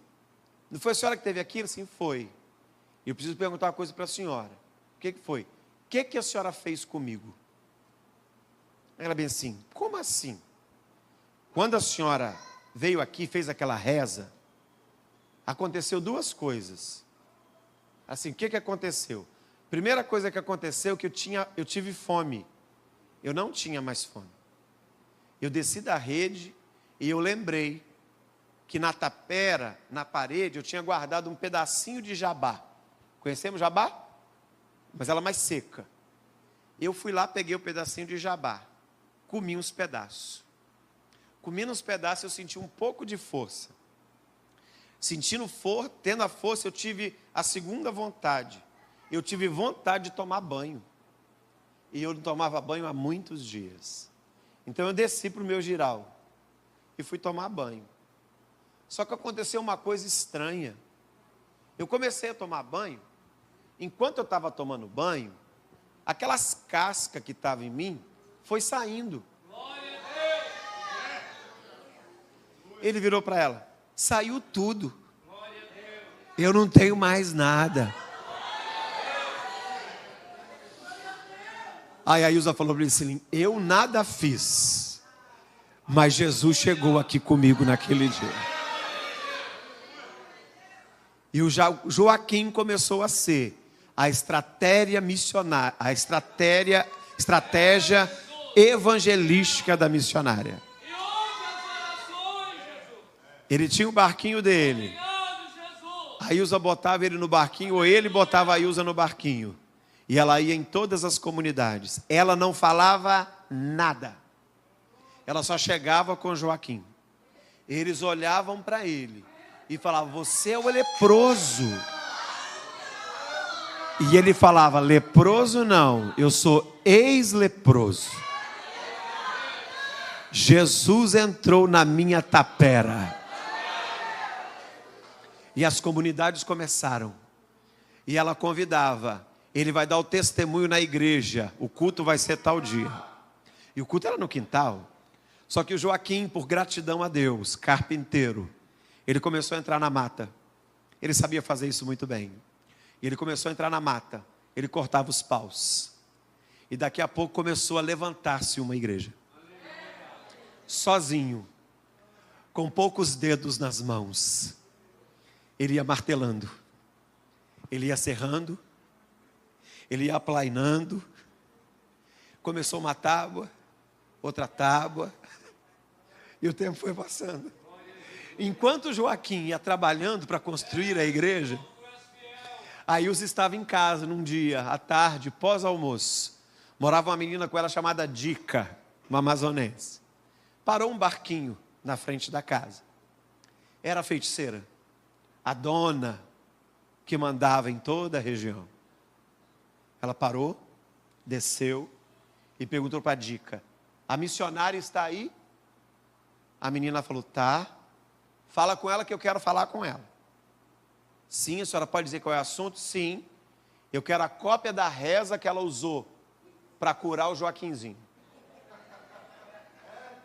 não foi a senhora que esteve aqui? Ele: assim, foi. Eu preciso perguntar uma coisa para a senhora. O que foi? O que a senhora fez comigo? Ela bem assim: como assim? Quando a senhora veio aqui e fez aquela reza, aconteceu 2 coisas. Assim, o que aconteceu? Primeira coisa que aconteceu é que eu tive fome. Eu não tinha mais fome. Eu desci da rede e eu lembrei que na tapera, na parede, eu tinha guardado um pedacinho de jabá. Conhecemos jabá? Mas ela mais seca. Eu fui lá, peguei o pedacinho de jabá, comi uns pedaços. Comi uns pedaços, eu senti um pouco de força. Tendo a força, eu tive a segunda vontade. eu tive vontade de tomar banho. E eu não tomava banho há muitos dias. Então eu desci para o meu giral e fui tomar banho. Só que aconteceu uma coisa estranha. Eu comecei a tomar banho. Enquanto eu estava tomando banho, aquelas cascas que estavam em mim foi saindo. Ele virou para ela: saiu tudo. Eu não tenho mais nada. Aí a Ilza falou para ele assim: eu nada fiz, mas Jesus chegou aqui comigo naquele dia. E o Joaquim começou a ser a estratégia missionária, a estratégia evangelística da missionária. Ele tinha o barquinho dele. A Ilza botava ele no barquinho, ou ele botava a Ilza no barquinho. E ela ia em todas as comunidades. Ela não falava nada. Ela só chegava com Joaquim. Eles olhavam para ele e falavam: você é o leproso. E ele falava: leproso não, eu sou ex-leproso. Jesus entrou na minha tapera. E as comunidades começaram. E ela convidava: ele vai dar o testemunho na igreja, o culto vai ser tal dia. E o culto era no quintal. Só que o Joaquim, por gratidão a Deus, carpinteiro, ele começou a entrar na mata. Ele sabia fazer isso muito bem. E ele começou a entrar na mata. Ele cortava os paus. E daqui a pouco começou a levantar-se uma igreja. Sozinho, com poucos dedos nas mãos. Ele ia martelando. Ele ia serrando. Ele ia aplainando. Começou uma tábua, outra tábua. E o tempo foi passando. Enquanto Joaquim ia trabalhando para construir a igreja, a Ilza estava em casa num dia, à tarde, pós-almoço. Morava uma menina com ela chamada Dica, uma amazonense. Parou um barquinho na frente da casa. Era a feiticeira, a dona que mandava em toda a região. Ela parou, desceu e perguntou para a Dica: a missionária está aí? A menina falou: tá. Fala com ela que eu quero falar com ela. Sim, a senhora pode dizer qual é o assunto? Sim. Eu quero a cópia da reza que ela usou para curar o Joaquinzinho.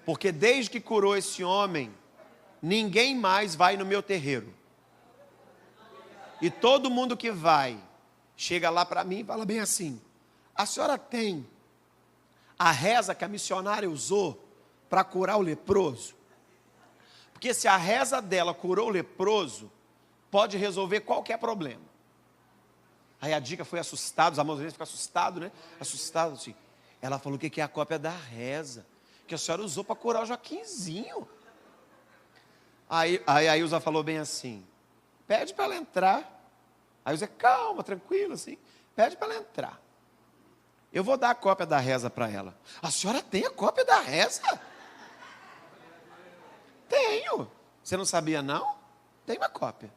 Porque desde que curou esse homem, ninguém mais vai no meu terreiro. E todo mundo que vai, chega lá para mim e fala bem assim: a senhora tem a reza que a missionária usou para curar o leproso? Porque se a reza dela curou o leproso, pode resolver qualquer problema. Aí a Dica foi assustada, os amazonenses ficam assustados, né? Assustados assim. Ela falou: o que é a cópia da reza que a senhora usou para curar o Joaquinzinho? Aí a Ilza falou bem assim: pede para ela entrar. Aí Ilza: calma, tranquilo assim. Pede para ela entrar. Eu vou dar a cópia da reza para ela. A senhora tem a cópia da reza? Tenho. Você não sabia não? Tem uma cópia.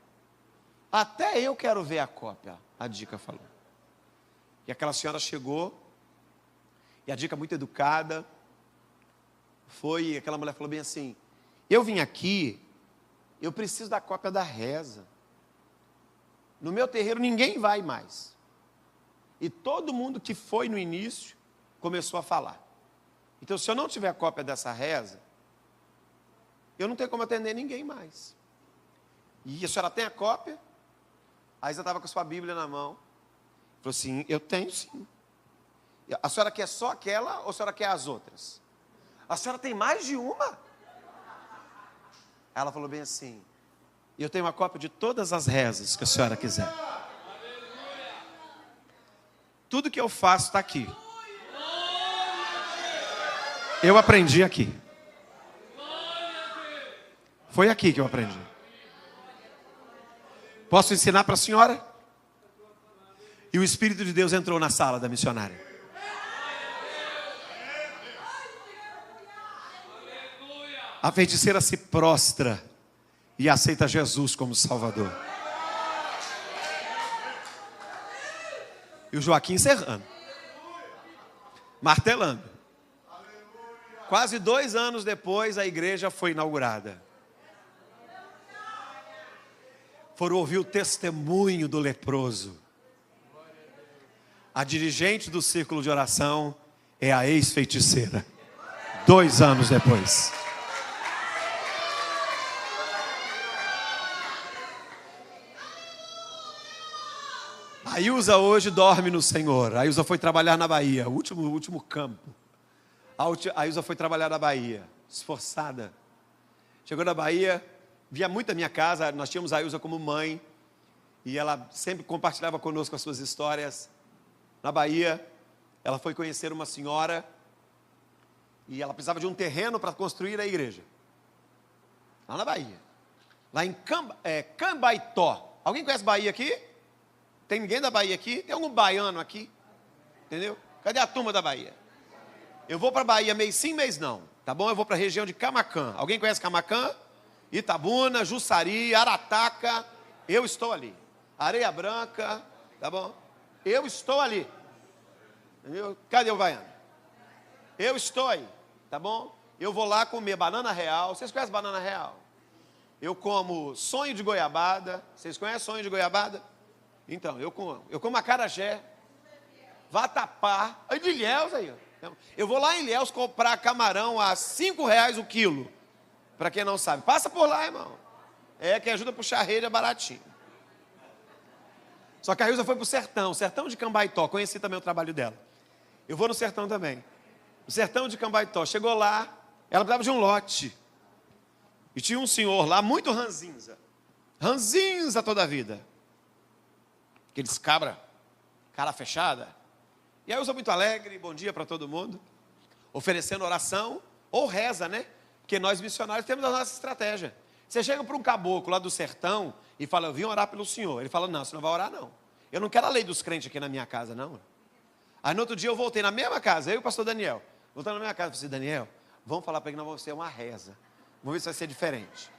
Até eu quero ver a cópia, a Dica falou. E aquela senhora chegou, e a Dica muito educada, foi, aquela mulher falou bem assim: eu vim aqui, eu preciso da cópia da reza. No meu terreiro ninguém vai mais. E todo mundo que foi no início, começou a falar. Então se eu não tiver a cópia dessa reza, eu não tenho como atender ninguém mais. E a senhora tem a cópia? A Isa estava com a sua Bíblia na mão. Falou assim: eu tenho sim. A senhora quer só aquela ou a senhora quer as outras? A senhora tem mais de uma? Ela falou bem assim: eu tenho uma cópia de todas as rezas que a senhora quiser. Tudo que eu faço está aqui. Eu aprendi aqui. Foi aqui que eu aprendi. Posso ensinar para a senhora? E o Espírito de Deus entrou na sala da missionária. A feiticeira se prostra e aceita Jesus como Salvador. E o Joaquim serrando. Martelando. Quase 2 anos depois, a igreja foi inaugurada. Foram ouvir o testemunho do leproso. A dirigente do círculo de oração é a ex-feiticeira. 2 anos depois. A Ilza hoje dorme no Senhor. A Ilza foi trabalhar na Bahia, o último campo. A Ilza foi trabalhar na Bahia, esforçada. Chegou na Bahia, via muito a minha casa, nós tínhamos a Ilza como mãe, e ela sempre compartilhava conosco as suas histórias. Na Bahia, ela foi conhecer uma senhora, e ela precisava de um terreno para construir a igreja. Lá na Bahia. Lá em Cambaitó. Alguém conhece Bahia aqui? Tem ninguém da Bahia aqui? Tem algum baiano aqui? Entendeu? Cadê a turma da Bahia? Eu vou para a Bahia mês sim, mês não. Tá bom? Eu vou para a região de Camaquã. Alguém conhece Camaquã? Itabuna, Jussari, Arataca. Eu estou ali. Areia Branca. Tá bom? Eu estou ali. Entendeu? Cadê o baiano? Eu estou aí. Tá bom? Eu vou lá comer banana real. Vocês conhecem banana real? Eu como sonho de goiabada. Vocês conhecem sonho de goiabada? Então, eu como acarajé, vatapá, aí de Ilhéus aí. Então, eu vou lá em Ilhéus comprar camarão a R$5 o quilo. Para quem não sabe, passa por lá, irmão. É, quem ajuda a puxar a rede é baratinho. Só que a Ilza foi pro sertão, o sertão de Cambaitó, conheci também o trabalho dela. Eu vou no sertão também. O sertão de Cambaitó, chegou lá, ela precisava de um lote. E tinha um senhor lá, muito ranzinza. Ranzinza toda a vida. Aqueles cara fechada. E aí eu sou muito alegre, bom dia para todo mundo. Oferecendo oração, ou reza, né? Porque nós missionários temos a nossa estratégia. Você chega para um caboclo lá do sertão e fala, eu vim orar pelo senhor. Ele fala, não, você não vai orar não. Eu não quero a lei dos crentes aqui na minha casa, não. Aí no outro dia eu voltei na mesma casa, eu e o pastor Daniel. Voltando na minha casa, eu falei, Daniel, vamos falar para ele que nós vamos fazer uma reza. Vamos ver se vai ser diferente.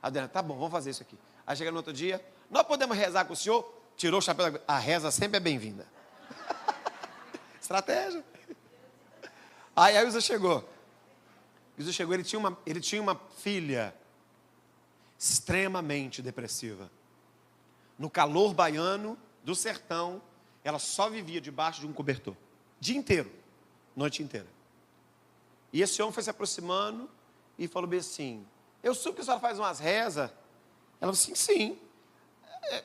Aí Daniel, tá bom, vamos fazer isso aqui. Aí chega no outro dia, nós podemos rezar com o senhor? Tirou o chapéu, a reza sempre é bem-vinda. Estratégia. Aí a Ilza chegou. Ele tinha uma filha extremamente depressiva. No calor baiano, do sertão, ela só vivia debaixo de um cobertor. Dia inteiro, noite inteira. E esse homem foi se aproximando e falou bem assim, eu soube que a senhora faz umas rezas. Ela falou assim, sim.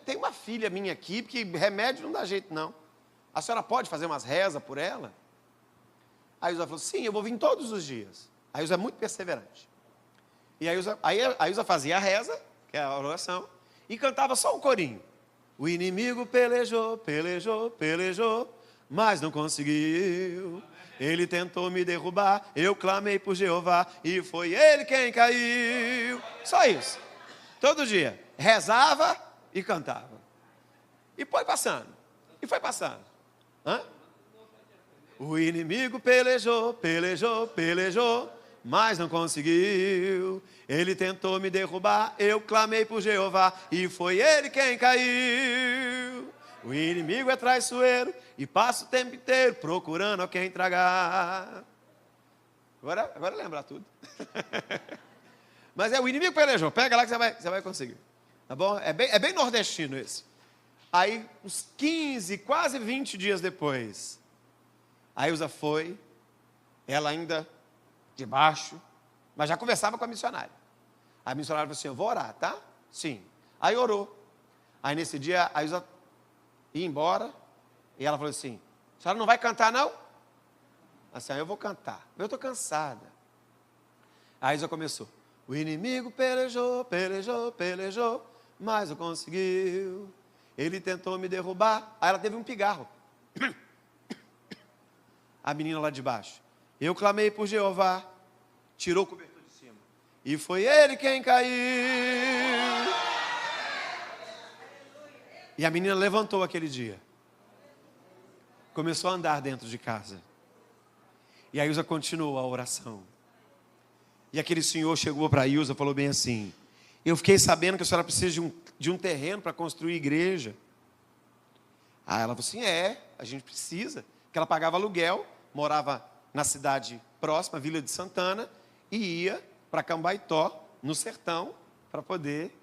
Tem uma filha minha aqui, porque remédio não dá jeito não. A senhora pode fazer umas rezas por ela? A Ilza falou, sim, eu vou vir todos os dias. A Ilza é muito perseverante. E a Ilza fazia a reza, que é a oração, e cantava só um corinho. O inimigo pelejou, pelejou, pelejou, mas não conseguiu. Ele tentou me derrubar, eu clamei por Jeová, e foi ele quem caiu. Só isso. Todo dia. Rezava e cantava. E foi passando. E foi passando. Hã? O inimigo pelejou, pelejou, pelejou, mas não conseguiu. Ele tentou me derrubar, eu clamei por Jeová, e foi ele quem caiu. O inimigo é traiçoeiro e passa o tempo inteiro procurando a quem tragar. Agora lembra tudo. Mas o inimigo pelejou, pega lá que você vai conseguir. Tá bom? É bem nordestino esse. Aí, uns 15, quase 20 dias depois, a Ilza foi, ela ainda debaixo, mas já conversava com a missionária. A missionária falou assim, eu vou orar, tá? Sim. Aí orou. Aí nesse dia, a Ilza ia embora, e ela falou assim, a senhora não vai cantar não? Assim, eu vou cantar, eu estou cansada. A Ilza começou, o inimigo pelejou, pelejou, pelejou, mas não conseguiu. Ele tentou me derrubar. Aí ela teve um pigarro. A menina lá de baixo. Eu clamei por Jeová. Tirou o cobertor de cima. E foi ele quem caiu. E a menina levantou aquele dia. Começou a andar dentro de casa. E a Ilza continuou a oração. E aquele senhor chegou para a Ilza e falou bem assim, eu fiquei sabendo que a senhora precisa de um terreno para construir igreja. Aí ela falou assim, a gente precisa. Porque ela pagava aluguel, morava na cidade próxima, Vila de Santana, e ia para Cambaitó, no sertão, para poder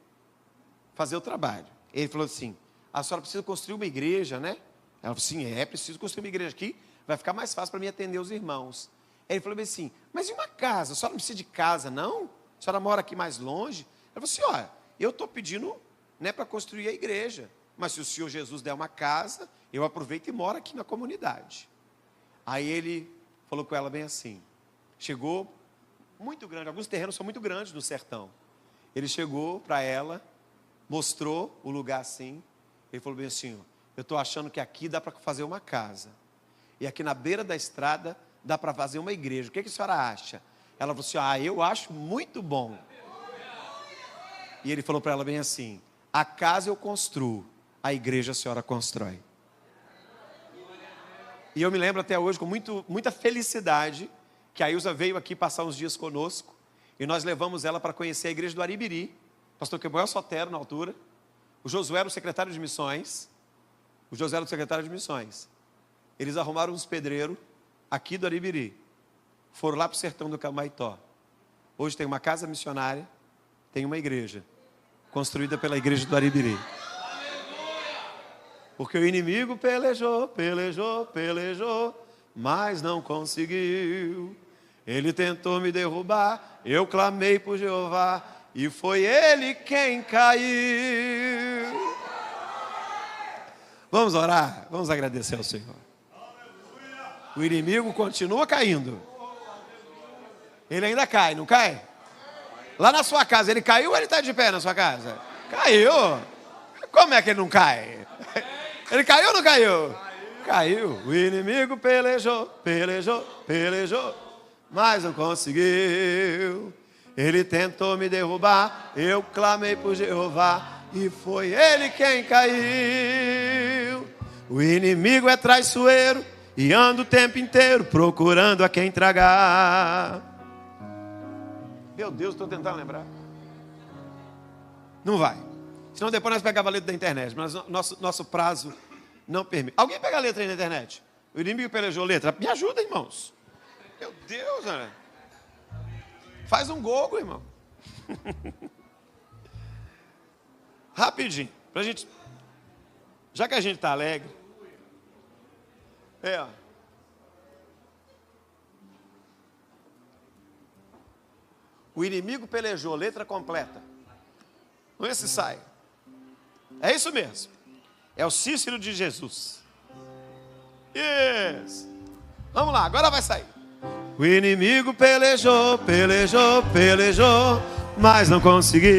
fazer o trabalho. Ele falou assim, a senhora precisa construir uma igreja, né? Ela falou assim, preciso construir uma igreja aqui, vai ficar mais fácil para mim atender os irmãos. Ele falou assim, mas e uma casa? A senhora não precisa de casa, não? A senhora mora aqui mais longe? Ela falou assim, olha, eu estou pedindo, né, para construir a igreja, mas se o Senhor Jesus der uma casa, eu aproveito e moro aqui na comunidade. Aí ele falou com ela bem assim, chegou muito grande, alguns terrenos são muito grandes no sertão. Ele chegou para ela, mostrou o lugar assim, ele falou bem assim, eu estou achando que aqui dá para fazer uma casa, e aqui na beira da estrada dá para fazer uma igreja, o que a senhora acha? Ela falou assim, eu acho muito bom. E ele falou para ela bem assim, a casa eu construo, a igreja a senhora constrói. E eu me lembro até hoje com muita felicidade que a Ilza veio aqui passar uns dias conosco e nós levamos ela para conhecer a igreja do Aribiri. Pastor Quemuel Sotero na altura, o Josué era o secretário de missões, eles arrumaram uns pedreiros aqui do Aribiri, foram lá para o sertão do Cambaitó. Hoje tem uma casa missionária, tem uma igreja construída pela igreja do Aribiri. Porque o inimigo pelejou, mas não conseguiu. Ele tentou me derrubar, eu clamei por Jeová, e foi ele quem caiu. Vamos orar, vamos agradecer ao Senhor. O inimigo continua caindo. Ele ainda cai, não cai? Lá na sua casa, ele caiu ou ele está de pé na sua casa? Caiu. Como é que ele não cai? Ele caiu ou não caiu? Caiu. O inimigo pelejou, mas não conseguiu. Ele tentou me derrubar, eu clamei por Jeová, e foi ele quem caiu. O inimigo é traiçoeiro e anda o tempo inteiro procurando a quem tragar. Meu Deus, estou tentando lembrar. Não vai. Senão depois nós pegamos a letra da internet, mas nosso prazo não permite. Alguém pega a letra aí na internet? O inimigo pelejou a letra? Me ajuda, irmãos. Meu Deus, né? Faz um Google, irmão. Rapidinho, pra gente. Já que a gente está alegre. Ó. O inimigo pelejou, letra completa. Não é esse sai. É isso mesmo. É o Cícero de Jesus. Isso. Vamos lá, agora vai sair. O inimigo pelejou, mas não conseguiu.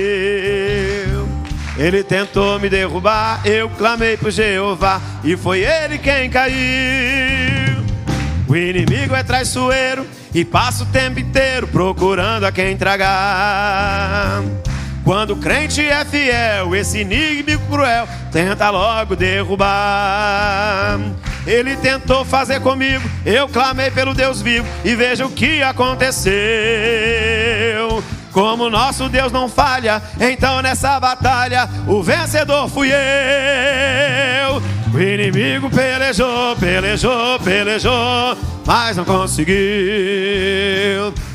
Ele tentou me derrubar, eu clamei por Jeová, e foi ele quem caiu. O inimigo é traiçoeiro e passa o tempo inteiro procurando a quem tragar. Quando o crente é fiel, esse inimigo cruel tenta logo derrubar. Ele tentou fazer comigo, eu clamei pelo Deus vivo, e veja o que aconteceu. Como nosso Deus não falha, então nessa batalha o vencedor fui eu. O inimigo pelejou, mas não conseguiu.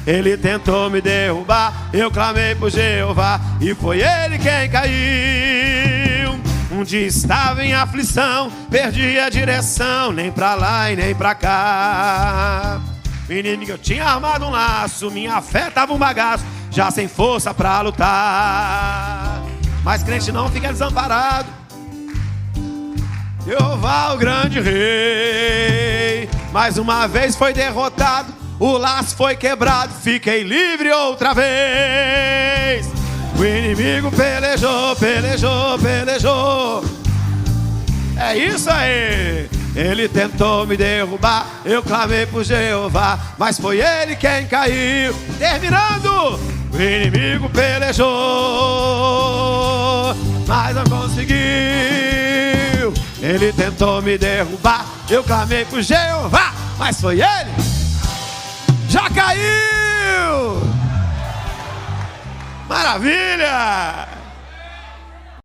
Ele tentou me derrubar, eu clamei por Jeová, e foi ele quem caiu. Um dia estava em aflição, perdi a direção, nem pra lá e nem pra cá. O inimigo, eu tinha armado um laço, minha fé tava um bagaço, já sem força pra lutar. Mas crente não fica desamparado. Jeová, o grande rei, mais uma vez foi derrotado, o laço foi quebrado, fiquei livre outra vez. O inimigo pelejou. É isso aí. Ele tentou me derrubar, eu clamei por Jeová, mas foi ele quem caiu. Terminando. O inimigo pelejou, mas não conseguiu. Ele tentou me derrubar, eu clamei por Jeová, mas foi ele. Já caiu. Maravilha.